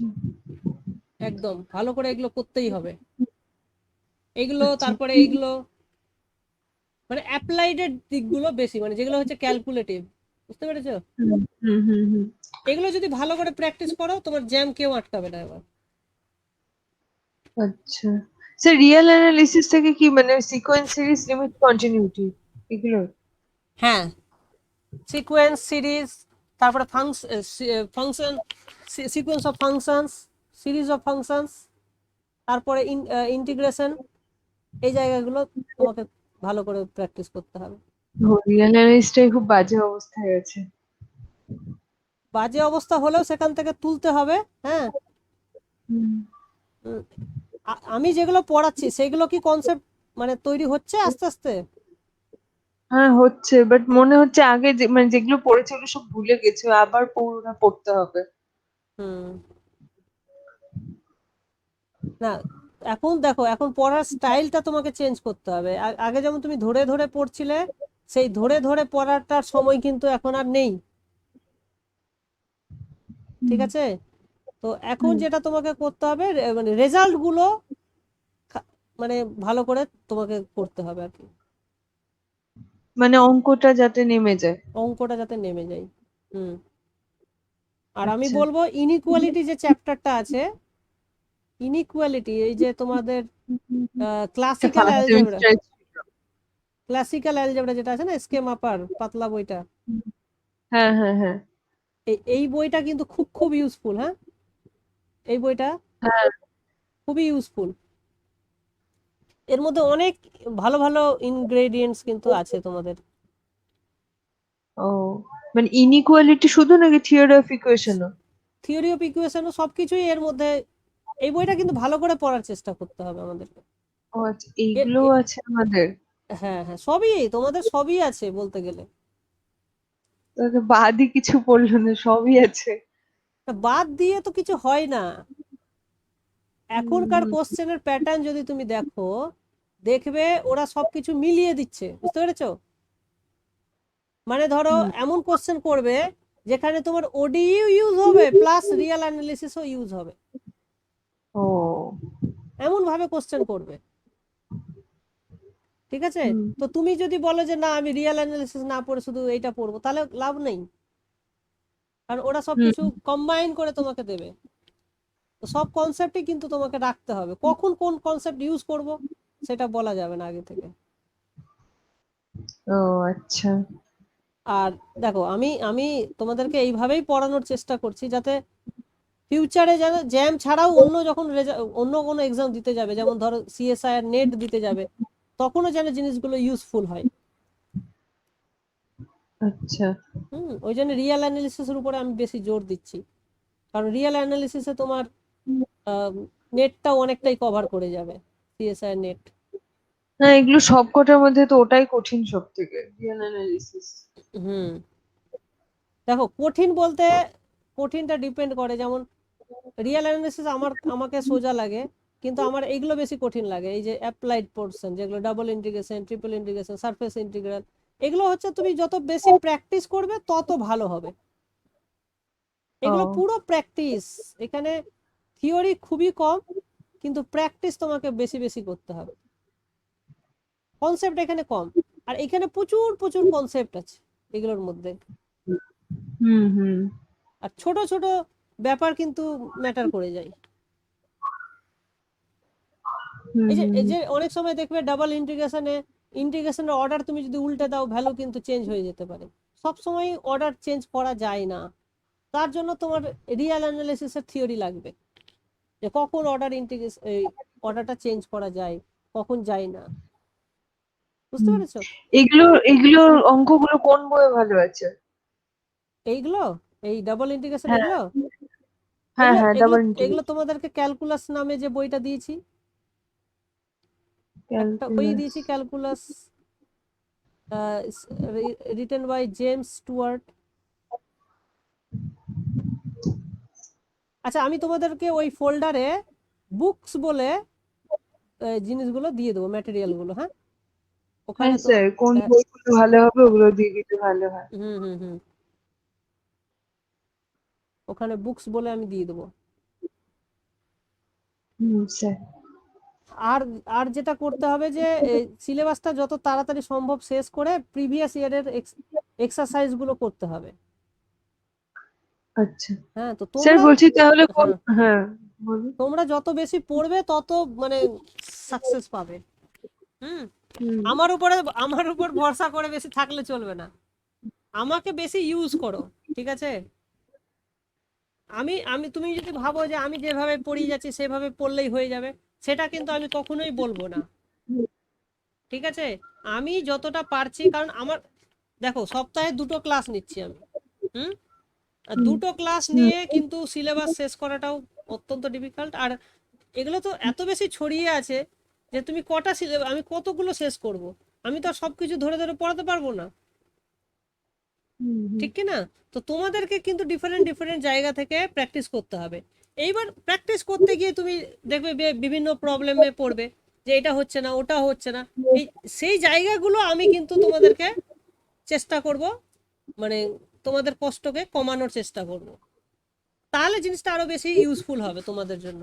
Speaker 1: একদম ভালো করে এগুলো করতেই হবে। এগুলো,
Speaker 2: আচ্ছা।
Speaker 1: তারপরে এইগুলো মানে অ্যাপ্লাইডের দিকগুলো বেশি, মানে যেগুলো হচ্ছে ক্যালকুলেটিভ, বুঝতে পেরেছো?
Speaker 2: হুম হুম হুম হুম।
Speaker 1: এগুলো যদি ভালো করে প্র্যাকটিস করো তোমার জ্যাম কেউ আটকাবে না এবার।
Speaker 2: আচ্ছা স্যার, রিয়েল অ্যানালিসিস থেকে কি মানে সিকোয়েন্স, সিরিজ, লিমিট, কন্টিনিউটি এগুলো?
Speaker 1: হ্যাঁ, সিকোয়েন্স, সিরিজ, তারপরে function, sequence of functions, series of functions, তারপরে ইন্টিগ্রেশন, এই জায়গাগুলো তোমাকে ভালো করে প্র্যাকটিস করতে হবে।
Speaker 2: রিয়েল অ্যানালিস্টটাই খুব বাজে অবস্থায় আছে।
Speaker 1: বাজে অবস্থা হলেও সেখান থেকে তুলতে হবে। হ্যাঁ,
Speaker 2: হুম।
Speaker 1: উম, আমি যেগুলো পড়াচ্ছি সেগুলো কি কনসেপ্ট মানে তৈরি হচ্ছে আস্তে আস্তে?
Speaker 2: হ্যাঁ হচ্ছে, বাট মনে হচ্ছে আগে যে মানে যেগুলো পড়েছে ওগুলো সব ভুলে গেছে, আবার পুরোটা পড়তে হবে।
Speaker 1: হুম। না, এখন দেখো, এখন পড়ার স্টাইলটা তোমাকে চেঞ্জ করতে হবে। আগে যেমন তুমি ধরে ধরে পড়ছিলে, সেই ধরে ধরে পড়াটার সময় কিন্তু এখন আর নেই। ঠিক
Speaker 2: হুম
Speaker 1: আছে? তো এখন
Speaker 2: হুম।
Speaker 1: যেটা তোমাকে করতে হবে, মানে রেজাল্ট গুলো খা- মানে ভালো করে তোমাকে করতে হবে আর কি।
Speaker 2: মানে অঙ্কটা যাতে নেমে যায়।
Speaker 1: অঙ্কটা যাতে নেমে যায়। হুম। আর আমি
Speaker 2: আচ্ছা।
Speaker 1: বলবো ইনইকুয়ালিটি যে চ্যাপ্টারটা আছে, ইনইকুয়ালিটি, এই যে তোমাদের classical
Speaker 2: first
Speaker 1: algebra,
Speaker 2: semester.
Speaker 1: Classical algebra যেটা আছে না, স্কেম আপার পাতলা বইটা,
Speaker 2: হ্যাঁ হ্যাঁ হ্যাঁ
Speaker 1: এই বইটা কিন্তু খুব খুব ইউজফুল। হ্যাঁ, এই বইটা
Speaker 2: হ্যাঁ।
Speaker 1: খুবই ইউজফুল। এর মধ্যে অনেক ভালো ভালো ইনগ্রেডিয়েন্টস কিন্তু আছে তোমাদের।
Speaker 2: ও, মানে ইনইকুয়ালিটি শুধু নাকি থিওরি অফ ইকুয়েশনও?
Speaker 1: থিওরি অফ ইকুয়েশনও সবকিছুই এর মধ্যে। এই বইটা কিন্তু ভালো করে পড়ার চেষ্টা করতে হবে আমাদেরকে।
Speaker 2: ও আচ্ছা,
Speaker 1: এ-
Speaker 2: এইগুলোও
Speaker 1: এ-
Speaker 2: আছে আমাদের?
Speaker 1: হ্যাঁ হ্যাঁ, সবই তোমাদের, সবই আছে বলতে গেলে।
Speaker 2: তাহলে বাদই কিছু পড়লো না, সবই আছে।
Speaker 1: বাদ দিয়ে তো কিছু হয় না।
Speaker 2: হুম
Speaker 1: এখনকার
Speaker 2: হুম
Speaker 1: কোশ্চেনের প্যাটার্ন যদি তুমি দেখো, দেখবে ওরা সবকিছু মিলিয়ে দিচ্ছে। বুঝতে পেরেছো? মানে ধরো
Speaker 2: হুম।
Speaker 1: এমন কোশ্চেন করবে যেখানে তোমার ওডিইউ ইউজ হবে প্লাস রিয়েল অ্যানালিসিসও ইউজ হবে,
Speaker 2: ও।
Speaker 1: এমন ভাবে কোশ্চেন করবে। ঠিক আছে?
Speaker 2: হুম
Speaker 1: তো তুমি যদি বলো যে না আমি রিয়েল অ্যানালিসিস না পড়ে শুধু এইটা পড়বো, তাহলে লাভ নেই। কারণ ওরা
Speaker 2: হুম।
Speaker 1: সবকিছু কম্বাইন করে তোমাকে দেবে। তো সব কনসেপ্টই কিন্তু তোমাকে রাখতে হবে। কখন কোন কনসেপ্ট ইউজ করব সেটা বলা যাবে না আগে থেকে।
Speaker 2: ও আচ্ছা।
Speaker 1: আর দেখো, আমি আমি তোমাদেরকে এইভাবেই পড়ানোর চেষ্টা করছি যাতে ফিউচারে যেন জ্যাম ছাড়াও অন্য যখন অন্য কোনো এক্সাম দিতে যাবে, যেমন ধরো সিএসআই নেট দিতে যাবে, তখনও যেন জিনিসগুলো ইউজফুল হয়।
Speaker 2: আচ্ছা।
Speaker 1: ওই জন্য রিয়েল অ্যানালিসিসের উপরে আমি বেশি জোর দিচ্ছি। কারণ রিয়েল অ্যানালিসিসে তোমার নেটটাও অনেকটাই কভার করে যাবে, সিএসআই নেট।
Speaker 2: না, এগুলো সবকটার মধ্যে তো ওটাই কঠিন সব থেকে, রিয়েল অ্যানালিসিস।
Speaker 1: হুম। দেখো, কঠিন বলতে কঠিনটা ডিপেন্ড করে। যেমন রিয়েল অ্যানালিসিস আমাকে সোজা লাগে, কিন্তু আমার এইগুলো বেশি কঠিন লাগে। এই যে অ্যাপ্লাইড পোর্শন, যেগুলো double integration, triple integration, surface integral, এগুলো হচ্ছে তুমি যত বেশি প্র্যাকটিস করবে তত ভালো হবে। এগুলো
Speaker 2: ও।
Speaker 1: পুরো প্র্যাকটিস। এখানে থিওরি খুবই কম, কিন্তু প্র্যাকটিস তোমাকে বেশি বেশি করতে হবে। কনসেপ্ট এখানে কম, আর এখানে প্রচুর প্রচুর কনসেপ্ট আছে এগুলোর মধ্যে।
Speaker 2: হুম হুম
Speaker 1: আর ছোট ছোট ব্যাপার কিন্তু ম্যাটার করে যায়।
Speaker 2: হুম
Speaker 1: এই
Speaker 2: হুম
Speaker 1: যে অনেক সময় দেখবে ডাবল ইন্টিগ্রেশনের অর্ডার তুমি যদি উল্টে দাও, ভ্যালু কিন্তু চেঞ্জ হয়ে যেতে পারে। সব সময় অর্ডার চেঞ্জ করা যায় না। তার জন্য তোমার রিয়েল অ্যানালিসিসের থিওরি লাগবে, যে কখন অর্ডারটা চেঞ্জ করা যায়, কখন যায় না। বুঝতে
Speaker 2: হুম।
Speaker 1: পেরেছো?
Speaker 2: এগুলো এগুলো অঙ্কগুলো কোন বইয়ে ভালো আছে?
Speaker 1: এইগুলো, এই ডাবল ইন্টিগ্রেশন,
Speaker 2: হ্যাঁ
Speaker 1: এগুলো
Speaker 2: হ্যাঁ
Speaker 1: এগুলো
Speaker 2: হ্যাঁ,
Speaker 1: এগুলো
Speaker 2: ডাবল
Speaker 1: এগুলো
Speaker 2: ইন্টিগ্রেশন।
Speaker 1: তোমাদেরকে ক্যালকুলাস নামে যে বইটা দিয়েছি, একটা বই
Speaker 2: ক্যালকুলাস।
Speaker 1: দিয়েছি calculus, written by James Stewart. আচ্ছা, আমি তোমাদেরকে ওই ফোল্ডারে বুকস বলে জিনিসগুলো দিয়ে দেবো, ম্যাটেরিয়ালগুলো। হ্যাঁ, ওখানে
Speaker 2: হ্যাঁ
Speaker 1: তো
Speaker 2: স্যার, কোন বইগুলো ভালো হবে ওগুলো দিয়ে দিতে ভালো হয়।
Speaker 1: হুম হুম হুম, ওখানে বুকস বলে আমি দিয়ে দেবো।
Speaker 2: হুম স্যার।
Speaker 1: আর আর যেটা করতে হবে যে সিলেবাসটা যত তাড়াতাড়ি সম্ভব শেষ করে প্রিভিয়াস ইয়ারের এক্সারসাইজ গুলো করতে হবে।
Speaker 2: আচ্ছা
Speaker 1: হ্যাঁ, তো
Speaker 2: স্যার
Speaker 1: তোমরা,
Speaker 2: বলছি তাহলে
Speaker 1: হ্যাঁ,
Speaker 2: হ্যাঁ বলুন।
Speaker 1: তোমরা যত বেশি পড়বে তত মানে সাকসেস পাবে। হুম।
Speaker 2: হুম
Speaker 1: আমার উপর ভরসা করে বেশি থাকলে চলবে না, আমাকে বেশি ইউজ করো, ঠিক আছে? আমি আমি তুমি যদি ভাবো যে আমি যেভাবে পড়িয়ে যাচ্ছি সেভাবে পড়লেই হয়ে যাবে, সেটা কিন্তু আমি কখনোই বলবো না, ঠিক আছে? আমি যতটা পারছি, কারণ আমার, দেখো সপ্তাহে 2টো ক্লাস নিচ্ছি আমি। হুম। আর
Speaker 2: হুম
Speaker 1: 2টো ক্লাস
Speaker 2: হুম
Speaker 1: নিয়ে কিন্তু সিলেবাস শেষ করাটাও অত্যন্ত ডিফিকাল্ট। আর এগুলো তো এত বেশি ছড়িয়ে আছে যে তুমি কটা সিলেবাস, আমি কতগুলো শেষ করব? আমি তো আর সবকিছু ধরে ধরে পড়াতে পারবো না,
Speaker 2: হুম হুম
Speaker 1: ঠিক কি না? তো তোমাদেরকে কিন্তু ডিফারেন্ট ডিফারেন্ট জায়গা থেকে প্র্যাকটিস করতে হবে। এইবার প্র্যাকটিস করতে গিয়ে তুমি দেখবে বিভিন্ন প্রবলেমে পড়বে, যে এটা হচ্ছে না, ওটা হচ্ছে না। এই সেই জায়গাগুলো আমি কিন্তু তোমাদেরকে চেষ্টা করব, মানে তোমাদের কষ্টকে কমানোর চেষ্টা করব, তাহলে জিনিসটা আরো বেশি ইউজফুল হবে তোমাদের জন্য।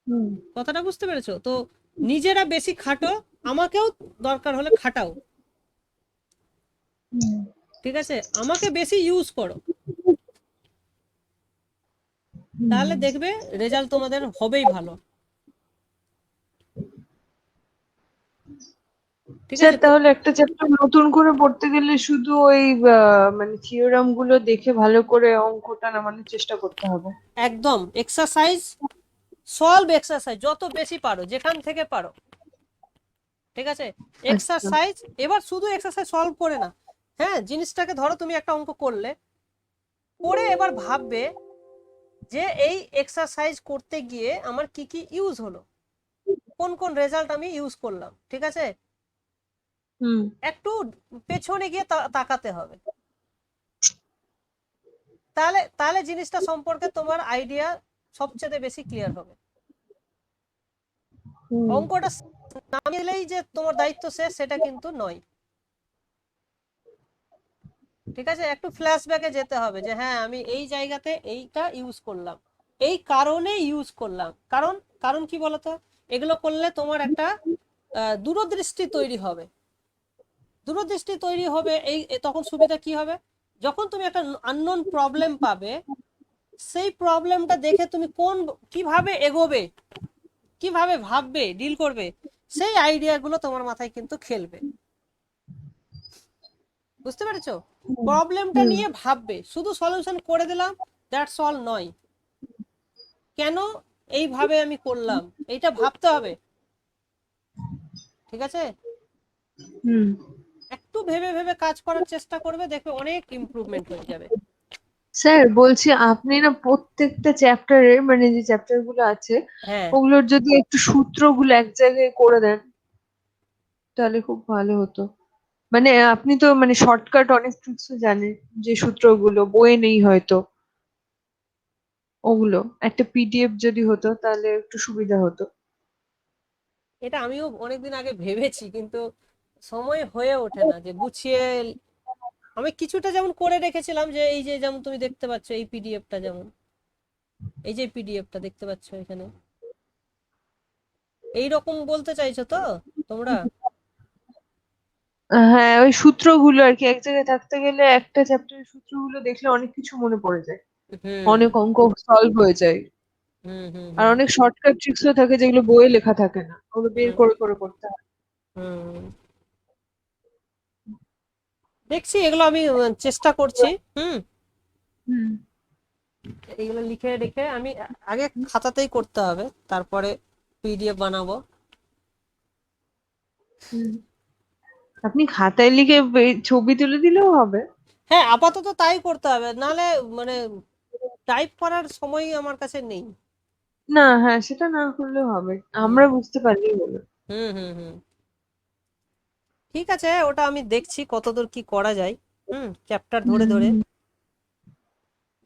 Speaker 2: হুম
Speaker 1: কথাটা বুঝতে পেরেছো তো? নিজেরা বেশি খাটো, আমাকেও দরকার হলে খাটাও,
Speaker 2: হুম
Speaker 1: ঠিক আছে? আমাকে বেশি ইউজ করো,
Speaker 2: হুম।
Speaker 1: তাহলে দেখবে রেজাল্ট তোমাদের হবেই ভালো, ঠিক
Speaker 2: স্যার
Speaker 1: আছে? তো
Speaker 2: তাহলে একটা চ্যাপ্টার নতুন করে পড়তে গেলে শুধু ওই মানে থিওরাম গুলো দেখে ভালো করে অঙ্কটা নামানোর চেষ্টা করতে হবে।
Speaker 1: একদম এক্সারসাইজ, সলভ এক্সারসাইজ যত বেশি পারো, যেখান থেকে পারো, ঠিক আছে?
Speaker 2: আচ্ছা
Speaker 1: এক্সারসাইজ, এবার শুধু এক্সারসাইজ সলভ করে না, হ্যাঁ, জিনিসটাকে ধরো তুমি একটা অঙ্ক করলে, করে এবার ভাববে যে এই এক্সারসাইজ করতে গিয়ে আমার কি কি ইউজ হলো, কোন কোন রেজাল্ট আমি ইউজ করলাম, ঠিক আছে?
Speaker 2: হুম
Speaker 1: একটু পেছনে গিয়ে তাকাতে হবে, তাহলে তাহলে জিনিসটা সম্পর্কে তোমার আইডিয়া সবচেয়ে বেশি ক্লিয়ার হবে।
Speaker 2: হুম
Speaker 1: অঙ্কটা নামিয়ে যে তোমার দায়িত্ব শেষ, সেটা কিন্তু নয়, ঠিক আছে? একটু ফ্ল্যাশব্যাকে যেতে হবে, যে হ্যাঁ আমি এই জায়গাতে এইটা ইউজ করলাম, এই কারণে ইউজ করলাম, কারণ কারণ কি বলতো, এগুলো করলে তোমার একটা দূরদৃষ্টি তৈরি হবে, দূরদৃষ্টি তৈরি হবে। তখন সুবিধা কি হবে, যখন তুমি একটা আননোন প্রবলেম পাবে, সেই প্রবলেমটা দেখে তুমি কিভাবে এগোবে, কিভাবে ভাববে, ডিল করবে, সেই আইডিয়াগুলো তোমার মাথায় কিন্তু খেলবে। বুঝতে পেরেছো?
Speaker 2: হুম
Speaker 1: প্রবলেমটা
Speaker 2: হুম
Speaker 1: নিয়ে ভাববে, শুধু সলিউশন করে দিলাম দ্যাটস অল নয়, কেন এইভাবে আমি করলাম, এইটা ভাবতে হবে, ঠিক আছে?
Speaker 2: হুম।
Speaker 1: একটু ভেবে ভেবে কাজ করার চেষ্টা করবে, দেখবে অনেক ইমপ্রুভমেন্ট হয়ে যাবে।
Speaker 2: স্যার বলছি আপনি না প্রত্যেকটা চ্যাপ্টারের মানে যে চ্যাপ্টার গুলো আছে
Speaker 1: হ্যাঁ,
Speaker 2: ওগুলোর যদি একটু সূত্রগুলো এক জায়গায় করে দেন তাহলে খুব ভালো হতো। মানে আপনি তো মানে শর্টকাট অনেক ট্রিক্সও জানেন, যে সূত্রগুলো বইয়ে নেই হয়তো, ওগুলো একটা পিডিএফ যদি হতো তাহলে একটু সুবিধা হতো।
Speaker 1: এটা আমিও অনেকদিন আগে ভেবেছি, কিন্তু সময় হয়ে ওঠে না যে গুছিয়ে। আমি কিছুটা যেমন করে রেখেছিলাম, যে এই যে যেমন তুমি দেখতে পাচ্ছ এই পিডিএফটা, যেমন এই যে পিডিএফটা দেখতে পাচ্ছ এখানে, এই রকম বলতে চাইছো তো তোমরা?
Speaker 2: হ্যাঁ ওই সূত্রগুলো আর কি এক জায়গায় থাকতে গেলে একটা চ্যাপ্টারের সূত্রগুলো দেখলে অনেক কিছু মনে পড়ে যায়,
Speaker 1: হুম
Speaker 2: অনেক অঙ্ক সলভ হয়ে যায়।
Speaker 1: হুম হুম
Speaker 2: আর
Speaker 1: হুম
Speaker 2: অনেক শর্টকাট ট্রিক্সও থাকে যেগুলো বইয়ে লেখা থাকে না, ওগুলো বের
Speaker 1: হুম
Speaker 2: করে করে করতে হয়।
Speaker 1: হুম। দেখছি এগুলো আমি চেষ্টা করছি। হুম।
Speaker 2: হুম
Speaker 1: এগুলো লিখে রেখে আমি আগে খাতাতেই করতে হবে, তারপরে পিডিএফ বানাবো।
Speaker 2: হুম। আপনি খাতায় লিখে ছবি তুলে দিলেও হবে।
Speaker 1: হ্যাঁ, আপাতত তাই করতে হবে, নাহলে মানে টাইপ করার সময় আমার কাছে নেই।
Speaker 2: না হ্যাঁ সেটা না করলেও হবে,
Speaker 1: হুম
Speaker 2: আমরা বুঝতে পারলেই হলো।
Speaker 1: হুম হুম হুম। ঠিক আছে, ওটা আমি দেখছি কতদূর কি করা যায়। হুম, চ্যাপ্টার ধরে ধরে,
Speaker 2: হুম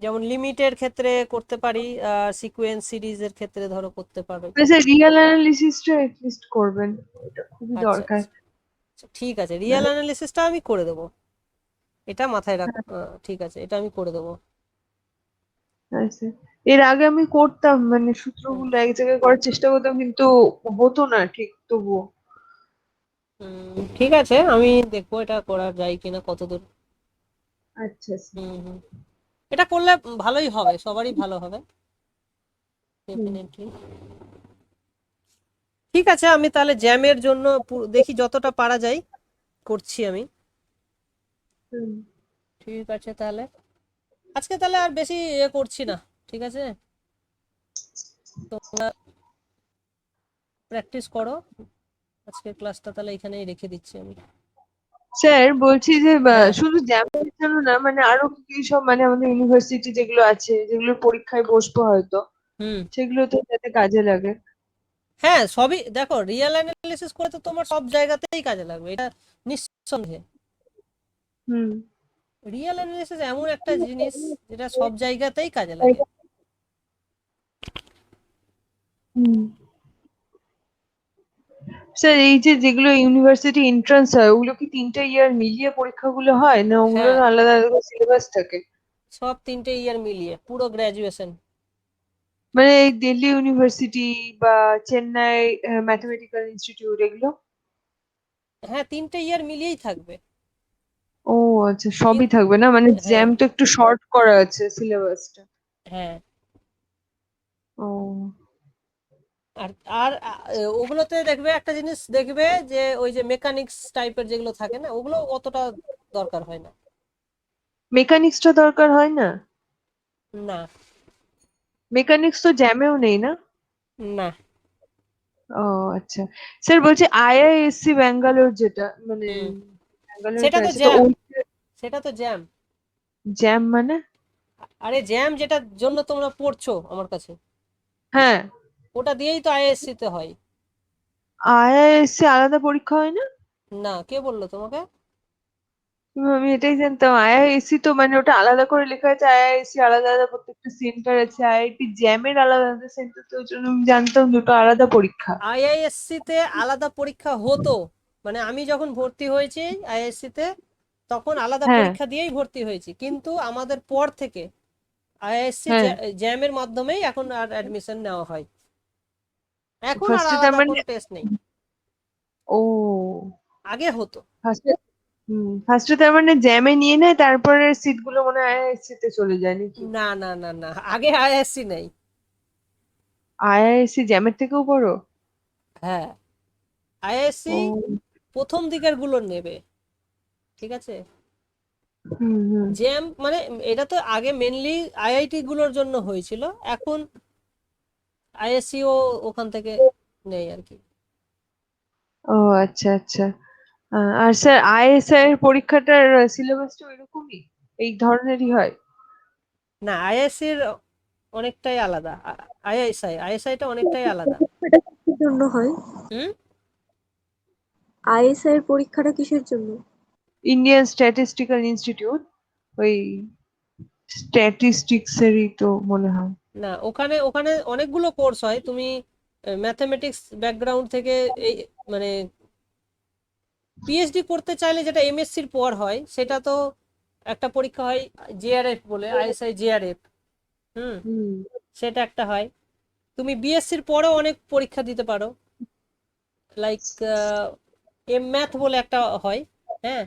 Speaker 1: যেমন লিমিটের ক্ষেত্রে করতে পারি, সিকোয়েন্স সিরিজের ক্ষেত্রে ধরো করতে পারো।
Speaker 2: আচ্ছা রিয়েল অ্যানালিসিসটা এটলিস্ট করবেন, এটা খুবই
Speaker 1: আচ্ছা
Speaker 2: দরকার।
Speaker 1: আচ্ছা, ঠিক আছে, রিয়েল অ্যানালিসিসটা আমি করে দেবো, এটা মাথায় রাখ। ঠিক আছে, এটা আমি করে দেবো।
Speaker 2: আচ্ছা এর আগে আমি করতাম মানে
Speaker 1: হুম।
Speaker 2: সূত্রগুলো এক জায়গায় করার চেষ্টা করতাম কিন্তু হতো না ঠিক তবুও।
Speaker 1: ঠিক আছে, আমি দেখবো এটা করা যায় কিনা কতদূর।
Speaker 2: আচ্ছা স্যার।
Speaker 1: হুম। এটা করলে ভালোই হবে, সবারই ভালো হবে
Speaker 2: হুম
Speaker 1: ডেফিনেটলি। ঠিক আছে, আমি তাহলে জ্যামের জন্য দেখি যতটা পারা যায় করছি আমি।
Speaker 2: হুম।
Speaker 1: ঠিক আছে তাহলে, আজকে তাহলে আর বেশি করছি না, ঠিক আছে, তোমরা প্র্যাকটিস করো। আজকের ক্লাসটা তাহলে এখানেই রেখে দিচ্ছি আমি।
Speaker 2: স্যার বলছি যে
Speaker 1: হ্যাঁ।
Speaker 2: শুধু জ্যামের জন্য না, মানে আরো কি সব মানে আমাদের ইউনিভার্সিটি যেগুলো আছে, যেগুলো পরীক্ষায় বসবো হয়তো,
Speaker 1: হুম।
Speaker 2: সেগুলো তো যাতে কাজে লাগে।
Speaker 1: হ্যাঁ, সবই দেখো, রিয়েল অ্যানালিসিস করে তো তোমার সব জায়গাতেই কাজে লাগবে, এটা নিঃসন্দেহে।
Speaker 2: হুম।
Speaker 1: রিয়েল অ্যানালিসিস এমন একটা জিনিস যেটা সব জায়গাতেই কাজে লাগে।
Speaker 2: হুম। স্যার এই যে যেগুলো ইউনিভার্সিটি এন্ট্রান্স হয়, ওগুলো কি 3টে ইয়ার মিলিয়ে পরীক্ষাগুলো হয়, না ওগুলোর
Speaker 1: হ্যাঁ,
Speaker 2: আলাদা আলাদা সিলেবাস থাকে?
Speaker 1: সব 3টে ইয়ার মিলিয়ে পুরো গ্র্যাজুয়েশন।
Speaker 2: মানে এই দিল্লি ইউনিভার্সিটি বা চেন্নাই ম্যাথমেটিক্যাল ইনস্টিটিউট এগুলো?
Speaker 1: হ্যাঁ, 3টে ইয়ার মিলিয়েই থাকবে।
Speaker 2: ও আচ্ছা, সবই
Speaker 1: কিন্তু
Speaker 2: থাকবে না, মানে
Speaker 1: হ্যাঁ,
Speaker 2: জ্যাম তো একটু শর্ট করা আছে সিলেবাসটা।
Speaker 1: হ্যাঁ।
Speaker 2: ও
Speaker 1: আর আর ওগুলোতে দেখবে একটা জিনিস দেখবে, যে ওই যে মেকানিক্স টাইপের যেগুলো থাকে না, ওগুলো অতটা দরকার হয় না।
Speaker 2: মেকানিক্সটা দরকার হয় না?
Speaker 1: না।
Speaker 2: মেকানিক্স তো জ্যামেও নেই না?
Speaker 1: না।
Speaker 2: ও আচ্ছা। স্যার বলছি আইআইএসসি ব্যাঙ্গালোর যেটা মানে
Speaker 1: হুম।
Speaker 2: ব্যাঙ্গালোরে
Speaker 1: সেটা তো
Speaker 2: আছে তো
Speaker 1: জ্যাম,
Speaker 2: ওই
Speaker 1: সেটা তো জ্যাম।
Speaker 2: জ্যাম মানে?
Speaker 1: আরে জ্যাম যেটার জন্য তোমরা পড়ছো আমার কাছে,
Speaker 2: হ্যাঁ।
Speaker 1: ওটা দিয়েই তো আইএসসি তে হয়।
Speaker 2: আইআইএসসি আলাদা পরীক্ষা হয় না?
Speaker 1: না, কে বললো তোমাকে?
Speaker 2: আমি এটাই জানতাম, আইআইএসসি তো মানে ওটা আলাদা করে লেখা আছে, আইআইএসসি আলাদা আলাদা প্রত্যেকটা সেন্টার আছে, আইআইটি জ্যামের আলাদা আলাদা সেন্টার, তো ওই জন্য আমি জানতাম দুটো আলাদা পরীক্ষা।
Speaker 1: আইআইএসসি তে আলাদা পরীক্ষা হতো, মানে আমি যখন ভর্তি হয়েছি আইআইএসসি তে, তখন আলাদা
Speaker 2: হ্যাঁ
Speaker 1: পরীক্ষা দিয়েই ভর্তি হয়েছি, কিন্তু আমাদের পর থেকে আইআইএসসি
Speaker 2: হ্যাঁ।
Speaker 1: জ্যামের মাধ্যমেই এখন আর অ্যাডমিশন নেওয়া হয়। এখন আর
Speaker 2: ফার্স্টে তার
Speaker 1: আলাদা
Speaker 2: মানে
Speaker 1: কোনো টেস্ট নেই,
Speaker 2: ও
Speaker 1: আগে হতো।
Speaker 2: ফার্স্টে ফার্স্টে তার মানে জ্যামে নিয়ে নেয়, তারপরে সিট গুলো মনে হয় আইআইএসসি তে চলে যায় নাকি?
Speaker 1: না, না, না, না, আগে আইআইএসসি নেই।
Speaker 2: আইআইএসসি জ্যামের থেকেও বড়?
Speaker 1: হ্যাঁ, আইআইএসসি
Speaker 2: ও
Speaker 1: প্রথম দিকের গুলো নেবে, ঠিক আছে।
Speaker 2: হুম হুম।
Speaker 1: জ্যাম মানে এটা তো আগে মেনলি আইআইটি গুলোর জন্য হয়েছিল, এখন আইএসসিও ওখান থেকে নেই আর কি।
Speaker 2: ও আচ্ছা আচ্ছা। আর স্যার আইএসআই এর পরীক্ষাটার সিলেবাসটা এরকমই, এই ধরনেরই হয়?
Speaker 1: না, আইএসসির অনেকটাই আলাদা। আইএসআইটা অনেকটাই আলাদা।
Speaker 3: পরীক্ষাটা কিসের জন্য হয়?
Speaker 1: হুম।
Speaker 3: আইএসআই এর পরীক্ষাটা কিসের জন্য?
Speaker 2: ইন্ডিয়ান স্ট্যাটিস্টিক্যাল ইনস্টিটিউট, ওই স্ট্যাটিস্টিক্স এরই তো মনে হয়।
Speaker 1: না, ওখানে ওখানে অনেকগুলো কোর্স হয়। তুমি ম্যাথমেটিক্স ব্যাকগ্রাউন্ড থেকে এই মানে পিএইচডি করতে চাইলে, যেটা এমএসসির পর হয়, সেটা তো একটা পরীক্ষা হয় জেআরএফ বলে, আইএসআই জেআরএফ। হুম।
Speaker 2: হুম
Speaker 1: সেটা একটা হয়। তুমি বিএসসির পরেও অনেক পরীক্ষা দিতে পারো, লাইক এম ম্যাথ বলে একটা হয়। হ্যাঁ,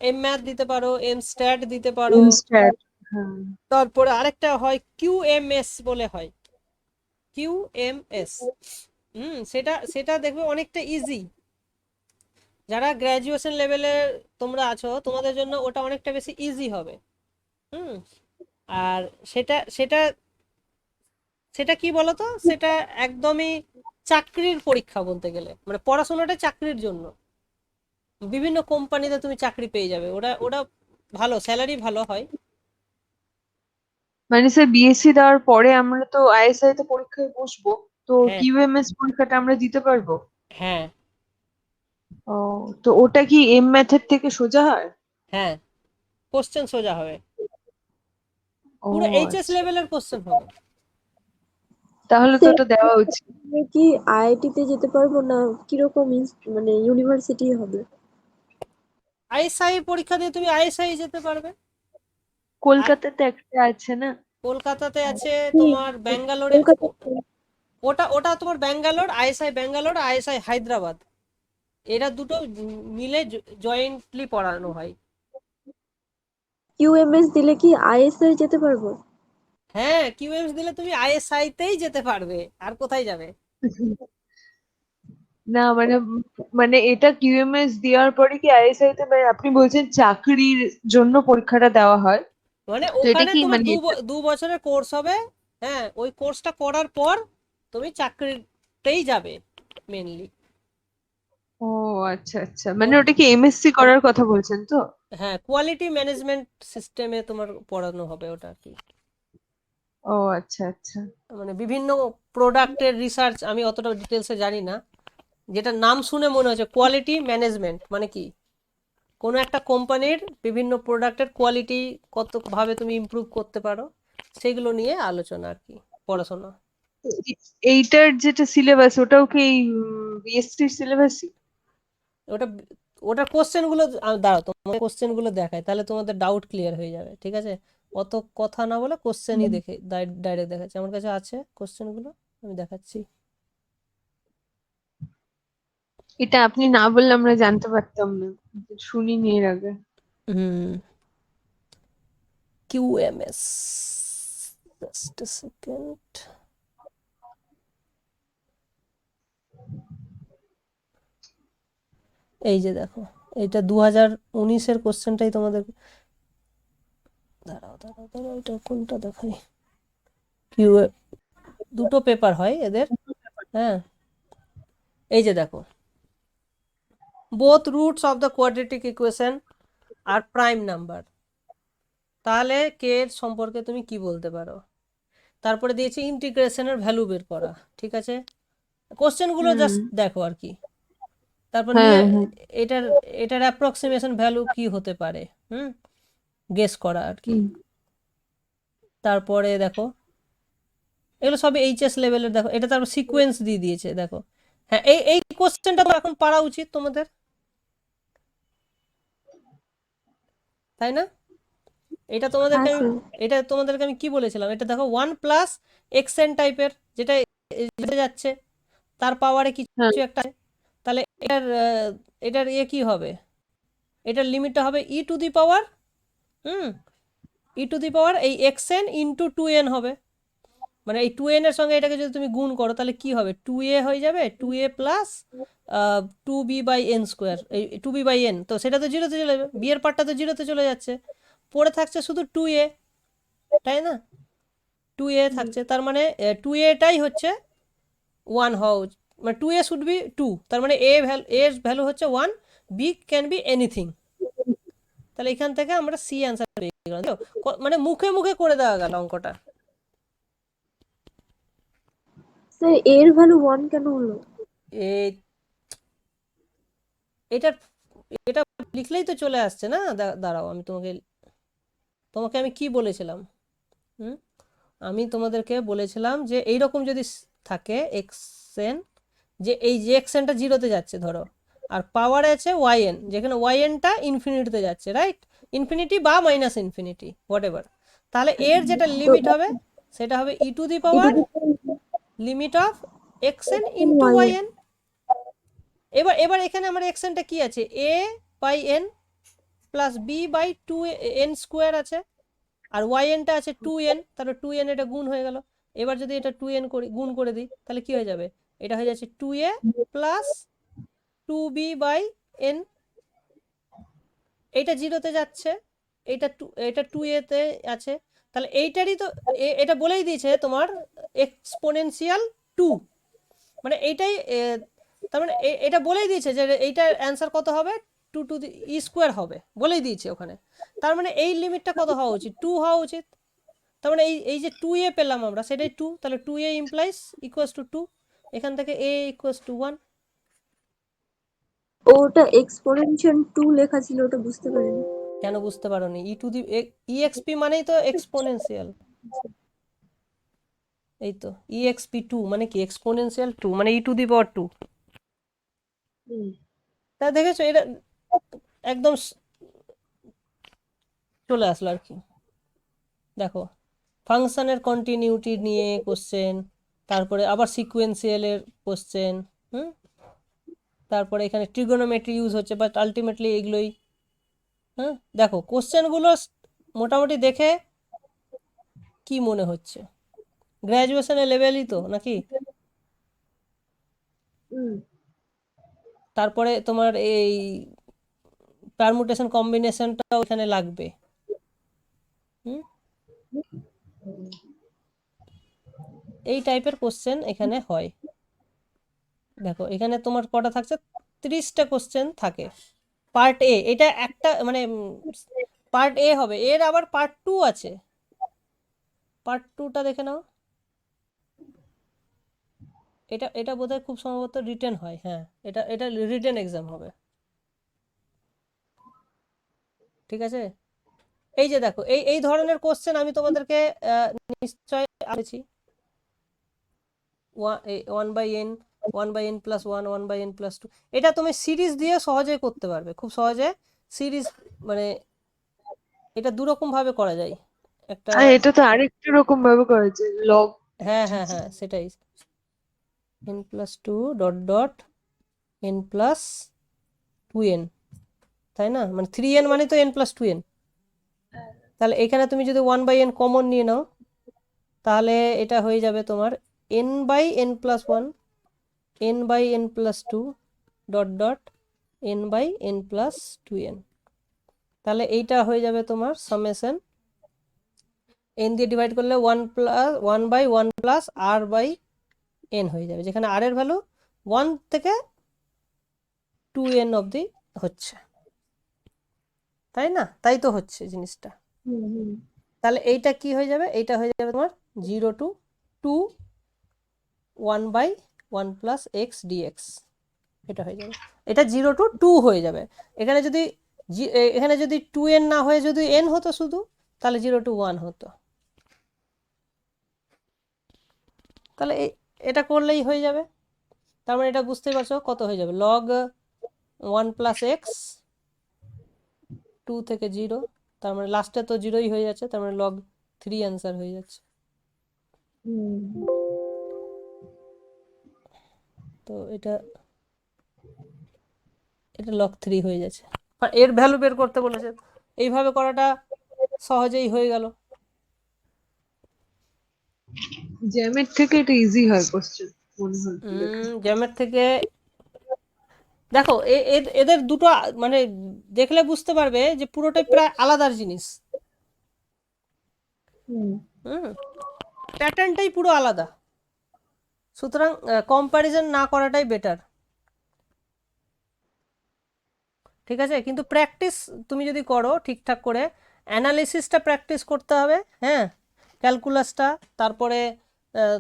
Speaker 1: এম ম্যাথ দিতে পারো, এম স্ট্যাট দিতে পারো।
Speaker 2: ইনস্ট্যাট। হ্যাঁ।
Speaker 1: তারপরে আরেকটা হয় কিউএমএস বলে হয়, কিউএমএস। সেটা সেটা দেখবে অনেকটা ইজি। যারা গ্র্যাজুয়েশন লেভেলে তোমরা আছো, তোমাদের জন্য ওটা অনেকটা বেশি ইজি হবে। হুম। আর সেটা সেটা সেটা কি বলতো, সেটা একদমই চাকরির পরীক্ষা বলতে গেলে, মানে পড়াশোনাটা চাকরির জন্য। বিভিন্ন কোম্পানিতে তুমি চাকরি পেয়ে যাবে, ওরা ওরা ভালো স্যালারি ভালো হয়।
Speaker 2: মানে স্যার বিএসসি দেওয়ার পরে আমরা তো আইএসআই তে পরীক্ষায় বসবো, তো
Speaker 1: হ্যাঁ,
Speaker 2: কিউএমএস পরীক্ষাটা আমরা দিতে পারবো?
Speaker 1: হ্যাঁ,
Speaker 2: ও, তো ওটা কি এম ম্যাথের থেকে সোজা হয়?
Speaker 1: হ্যাঁ, কোশ্চেন সোজা হবে,
Speaker 2: ও
Speaker 1: পুরো এইচএস
Speaker 2: আচ্ছা,
Speaker 1: লেভেলের কোশ্চেন হবে।
Speaker 2: তাহলে তো ওটা দেওয়া উচিত।
Speaker 3: আমি কি আইআইটি তে যেতে পারবো, না কিরকম মানে ইউনিভার্সিটি হবে?
Speaker 1: আইএসআই পরীক্ষা দিয়ে তুমি আইএসআই যেতে পারবে। আর
Speaker 2: কলকাতাতে একটা আছে না?
Speaker 1: কলকাতাতে আছে,
Speaker 3: কি
Speaker 1: তোমার ব্যাঙ্গালোরে।
Speaker 3: কলকাতা?
Speaker 1: ওটা ওটা তোমার ব্যাঙ্গালোর, আইএসআই ব্যাঙ্গালোর, আইএসআই হায়দ্রাবাদ। এরা দুটো মিলে জয়েন্টলি পড়ানো হয়।
Speaker 3: কিউএমএস দিলে কি আইএসআই যেতে পারবো?
Speaker 1: হ্যাঁ, কিউএমএস দিলে তুমি আইএসআই তেই যেতে পারবে, আর কোথায় যাবে?
Speaker 2: না মানে মানে এটা কিউএমএস দেওয়ার পরে কি আইএসআই তে মানে আপনি বলছেন চাকরির জন্য পরীক্ষাটা দেওয়া হয়?
Speaker 1: মানে
Speaker 2: তো এটা
Speaker 1: ওখানে
Speaker 2: কি
Speaker 1: তোমার
Speaker 2: মানে
Speaker 1: দু বছরের কোর্স হবে। হ্যাঁ, ওই কোর্সটা করার পর তুমি চাকরিতেই যাবে মেনলি।
Speaker 2: ও আচ্ছা আচ্ছা, মানে ওটা কি এমএসসি করার কথা বলছেন তো?
Speaker 1: হ্যাঁ, কোয়ালিটি ম্যানেজমেন্ট সিস্টেমে তোমার পড়ানো হবে ওটা আর কি।
Speaker 2: ও আচ্ছা আচ্ছা।
Speaker 1: মানে বিভিন্ন প্রোডাক্টের রিসার্চ, আমি অতটা ডিটেলসে জানি না। যেটা নাম শুনে মনে হচ্ছে কোয়ালিটি ম্যানেজমেন্ট মানে কি, কোনো একটা কোম্পানির বিভিন্ন প্রোডাক্টের কোয়ালিটি কতভাবে তুমি ইমপ্রুভ করতে পারো, সেগুলো নিয়ে আলোচনা আর কি, পড়াশোনা।
Speaker 2: এইটার যেটা সিলেবাস ওটাও কি বিএসসির সিলেবাসই?
Speaker 1: ওটা ওটা কোশ্চেনগুলো দাঁড়াও, তোমার কোশ্চেনগুলো দেখায়, তাহলে তোমাদের ডাউট ক্লিয়ার হয়ে যাবে, ঠিক আছে? অত কথা না বলে কোশ্চেনই দেখে ডাইরেক্ট দেখাচ্ছে, আমার কাছে আছে কোশ্চেনগুলো, আমি দেখাচ্ছি।
Speaker 2: এটা আপনি না বললে আমরা জানতে পারতাম না, শুনিনি এর আগে।
Speaker 1: হুম, কিউএমএস, জাস্ট আ সেকেন্ড। এই যে দেখো, এটা 2019-এর কোশ্চেনটাই তোমাদের, দাঁড়াও এটা কোনটা দেখাই। কিউ, দুটো পেপার হয় এদের। হ্যাঁ, এই যে দেখো, both roots of the quadratic equation are prime number, তাহলে কে এর সম্পর্কে তুমি কি বলতে পারো? তারপরে দিয়েছে ইন্টিগ্রেশনের ভ্যালু বের করা, ঠিক আছে? কোশ্চেনগুলো
Speaker 2: হুম।
Speaker 1: জাস্ট দেখো আর কি। তারপর নিয়ে
Speaker 2: হ্যাঁ হ্যাঁ।
Speaker 1: এটার এটার অ্যাপ্রক্সিমেশন ভ্যালু কি হতে পারে, হুম, গেস করা আর কি।
Speaker 2: হুম।
Speaker 1: তারপরে দেখো, এগুলো সব এইচএস লেভেলের, দেখো এটা তারপর সিকোয়েন্স দিয়ে দিয়েছে দেখো। হ্যাঁ, এই এই কোশ্চেনটা তো এখন পারা উচিত তোমাদের, তাই না? এটা তোমাদেরকে
Speaker 3: হ্যাঁ
Speaker 1: আমি
Speaker 3: স্যার।
Speaker 1: এটা তোমাদেরকে আমি কি বলেছিলাম, এটা দেখো 1+xn টাইপের, যেটা যেতে যাচ্ছে, তার পাওয়ারে
Speaker 2: হ্যাঁ।
Speaker 1: কিছু একটা আছে। তাহলে এটার ইয়ে কি হবে, এটার লিমিটটা হবে ই two the power, hmm, E two the পাওয়ার এই xn ইন্টু 2n হবে। মানে এই 2n এর সঙ্গে এটাকে যদি তুমি গুণ করো, তাহলে কি হবে, 2a হয়ে যাবে, 2a প্লাস 2b/n², এই 2b/n, তো সেটা তো জিরোতে চলে যাবে, বি এর পার্টটা তো জিরোতে চলে যাচ্ছে, পড়ে থাকছে শুধু 2a, তাই না? 2a থাকছে, তার মানে 2aটাই হচ্ছে 1 হওয়া উচিত, মানে 2a শুড বি 2, তার মানে এর ভ্যালু হচ্ছে 1, বি ক্যান বি এনিথিং। তাহলে এখান থেকে আমরা সি অ্যান্সার পেয়ে গেলাম, তো মানে মুখে মুখে করে দেওয়া গেল অঙ্কটা।
Speaker 3: স্যার এর ভ্যালু 1 কেন হলো?
Speaker 1: এই এটা এটা লিখলেই তো চলে আসছে না, দাঁড়াও আমি তোমাকে তোমাকে আমি কি বলেছিলাম, হুম, আমি তোমাদেরকে বলেছিলাম যে এইরকম যদি থাকে এক্সএন, যে এই যে এক্সএনটা জিরোতে যাচ্ছে ধরো, আর পাওয়ার আছে ওয়াইএন, যেখানে ওয়াইএনটা ইনফিনিটিতে যাচ্ছে, রাইট? ইনফিনিটি বা মাইনাস ইনফিনিটি, হোয়াট এভার, তাহলে এর যেটা
Speaker 3: তো
Speaker 1: লিমিট হবে সেটা হবে ই টু দি
Speaker 3: এটা
Speaker 1: পাওয়ার
Speaker 3: তো
Speaker 1: limit of XN into
Speaker 3: y
Speaker 1: YN. এবার এবার এখানে আমার এক্সএনটা কি আছে, a/n প্লাস b/2n² আছে, আর ওয়াইএনটা আছে 2n, তাহলে 2n এটা গুণ হয়ে গেল। এবার যদি এটা 2n করি, গুণ করে দিই, তাহলে কি হয়ে যাবে, এটা হয়ে যাচ্ছে 2a প্লাস 2b/n, এইটা জিরোতে যাচ্ছে, এটা 2a-তে আছে, তাহলে এইটারই তো এটা বলেই দিয়েছে তোমার এক্সপোনেনশিয়াল 2, মানে এইটাই তার মানে এটা বলেই দিয়েছে যে এইটার অ্যান্সার কত হবে, 2 টু দি ই² হবে, বলেই দিয়েছে ওখানে। তার মানে এই লিমিটটা কত হওয়া উচিত, 2 হওয়া উচিত। তার মানে এই এই যে 2a পেলাম আমরা, সেটাই 2, তাহলে 2a ইমপ্লাইজ ইকুয়ালস টু 2, এখান থেকে a ইকুয়ালস টু 1।
Speaker 3: ওটা এক্সপোনেনশিয়াল 2 লেখা ছিল, ওটা বুঝতে পারিনি।
Speaker 1: কেন বুঝতে পারোনি, EXP মানেই তো এক্সপোনেনশিয়াল, এই তো EXP2 মানে কি, এক্সপোনেনশিয়াল 2 মানে e⁻²।
Speaker 2: হুম।
Speaker 1: তা দেখেছো, এটা একদম চলে আসলো আর কি। দেখো, ফাংশনের কন্টিনিউটি নিয়ে কোশ্চেন, তারপরে আবার সিকুয়েন্সিয়ালের কোশ্চেন, হুম, তারপরে এখানে ট্রিগোনোমেট্রি ইউজ হচ্ছে, বাট আলটিমেটলি এগুলোই। হ্যাঁ, দেখো কোশ্চেনগুলো মোটামুটি দেখে কি মনে হচ্ছে, গ্র্যাজুয়েশনের লেভেলই তো নাকি?
Speaker 2: হুম।
Speaker 1: তারপরে তোমার এই পারমুটেশন কম্বিনেশনটাও এখানে লাগবে। হুম, এই টাইপের কোশ্চেন এখানে হয়। দেখো এখানে তোমার কটা থাকছে, 30টা কোশ্চেন থাকে। পার্ট এ, এটা একটা মানে পার্ট এ হবে, এর আবার পার্ট 2 আছে। পার্ট 2টা দেখে নাও। এটা এটা বোধহয় খুব সম্ভবত রিটেন হয়, হ্যাঁ এটা এটা রিটেন এক্সাম হবে। ঠিক আছে, এই যে দেখো এই এই ধরনের কোশ্চেন আমি তোমাদেরকে নিশ্চয় আছি। 1/n 1/n + 1 1/n + 2, এটা তুমি সিরিজ দিয়ে সহজে করতে পারবে, খুব সহজে সিরিজ, মানে এটা দুরকম ভাবে করা যায় একটা।
Speaker 2: আর এটা তো আরেকটা রকম ভাবে করেছে, লগ।
Speaker 1: হ্যাঁ হ্যাঁ হ্যাঁ, সেটাই, n + 2 dot dot n + 2n, তাই না? মানে 3n মানে তো n + 2n। তাহলে এখানে তুমি যদি 1/n কমন নিয়ে নাও, তাহলে এটা হয়ে যাবে তোমার n/n + 1 n/n + 2 dot dot n/n + 2n। তাহলে এইটা হয়ে যাবে তোমার সামেশন, n দিয়ে ডিভাইড করলে 1/1 প্লাস r/n হয়ে যাবে, যেখানে r এর ভ্যালু 1 থেকে 2n অবধি হচ্ছে, তাই না? তাই তো হচ্ছে জিনিসটা।
Speaker 2: হুম হুম।
Speaker 1: তাহলে এইটা কি হয়ে যাবে, এইটা হয়ে যাবে তোমার 0 to 2 1/1 + x dx, এটা হয়ে যাবে। এটা 0 to 2 হয়ে যাবে। এখানে যদি এখানে যদি 2n না হয়ে যদি n হতো শুধু, তাহলে 0 to 1 হতো। তাহলে এটা করলেই হয়ে যাবে। তার মানে এটা বুঝতেই পারছো কত হয়ে যাবে, log 1 + x 2 থেকে 0, তার মানে লাস্টে তো 0ই হয়ে যাচ্ছে, তার মানে log 3 অ্যান্সার হয়ে যাচ্ছে।
Speaker 2: হুম।
Speaker 1: তো এটা এটা log 3 হয়ে যাচ্ছে, আর এর ভ্যালু বের করতে বলেছে, এইভাবে করাটা সহজেই হয়ে গেল।
Speaker 2: জ্যামের থেকে এটা ইজি হয় কোশ্চেন মনে হয়।
Speaker 1: জ্যামের থেকে দেখো এদের দুটো মানে দেখলে বুঝতে পারবে যে পুরোটাই প্রায় আলাদা জিনিস।
Speaker 2: হুম
Speaker 1: প্যাটার্নটাই পুরো আলাদা, সুতরাং কম্প্যারিজন না করাটাই বেটার। ঠিক আছে, কিন্তু প্র্যাকটিস তুমি যদি করো ঠিকঠাক করে, অ্যানালিসিসটা প্র্যাকটিস করতে হবে, হ্যাঁ, ক্যালকুলাসটা, তারপরে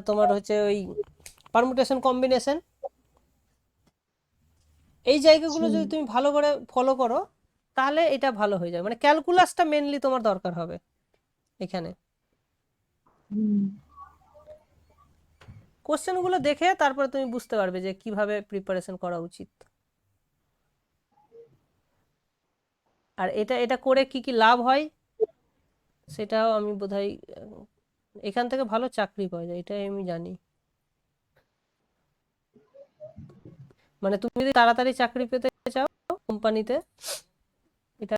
Speaker 1: তোমার হচ্ছে ওই পারমুটেশন কম্বিনেশন, এই জায়গাগুলো যদি তুমি ভালো করে ফলো করো, তাহলে এটা ভালো হয়ে যাবে। মানে ক্যালকুলাসটা মেনলি তোমার দরকার হবে এখানে।
Speaker 2: হুম।
Speaker 1: কোশ্চেনগুলো দেখে তারপরে তুমি বুঝতে পারবে যে কিভাবে প্রিপারেশন করা উচিত। আর এটা এটা করে কি কি লাভ হয় সেটাও আমি বোধহয় এখান থেকে ভালো চাকরি পাওয়া যায়, এটাই আমি জানি। মানে তুমি যদি তাড়াতাড়ি চাকরি পেতে চাও কোম্পানিতে, এটা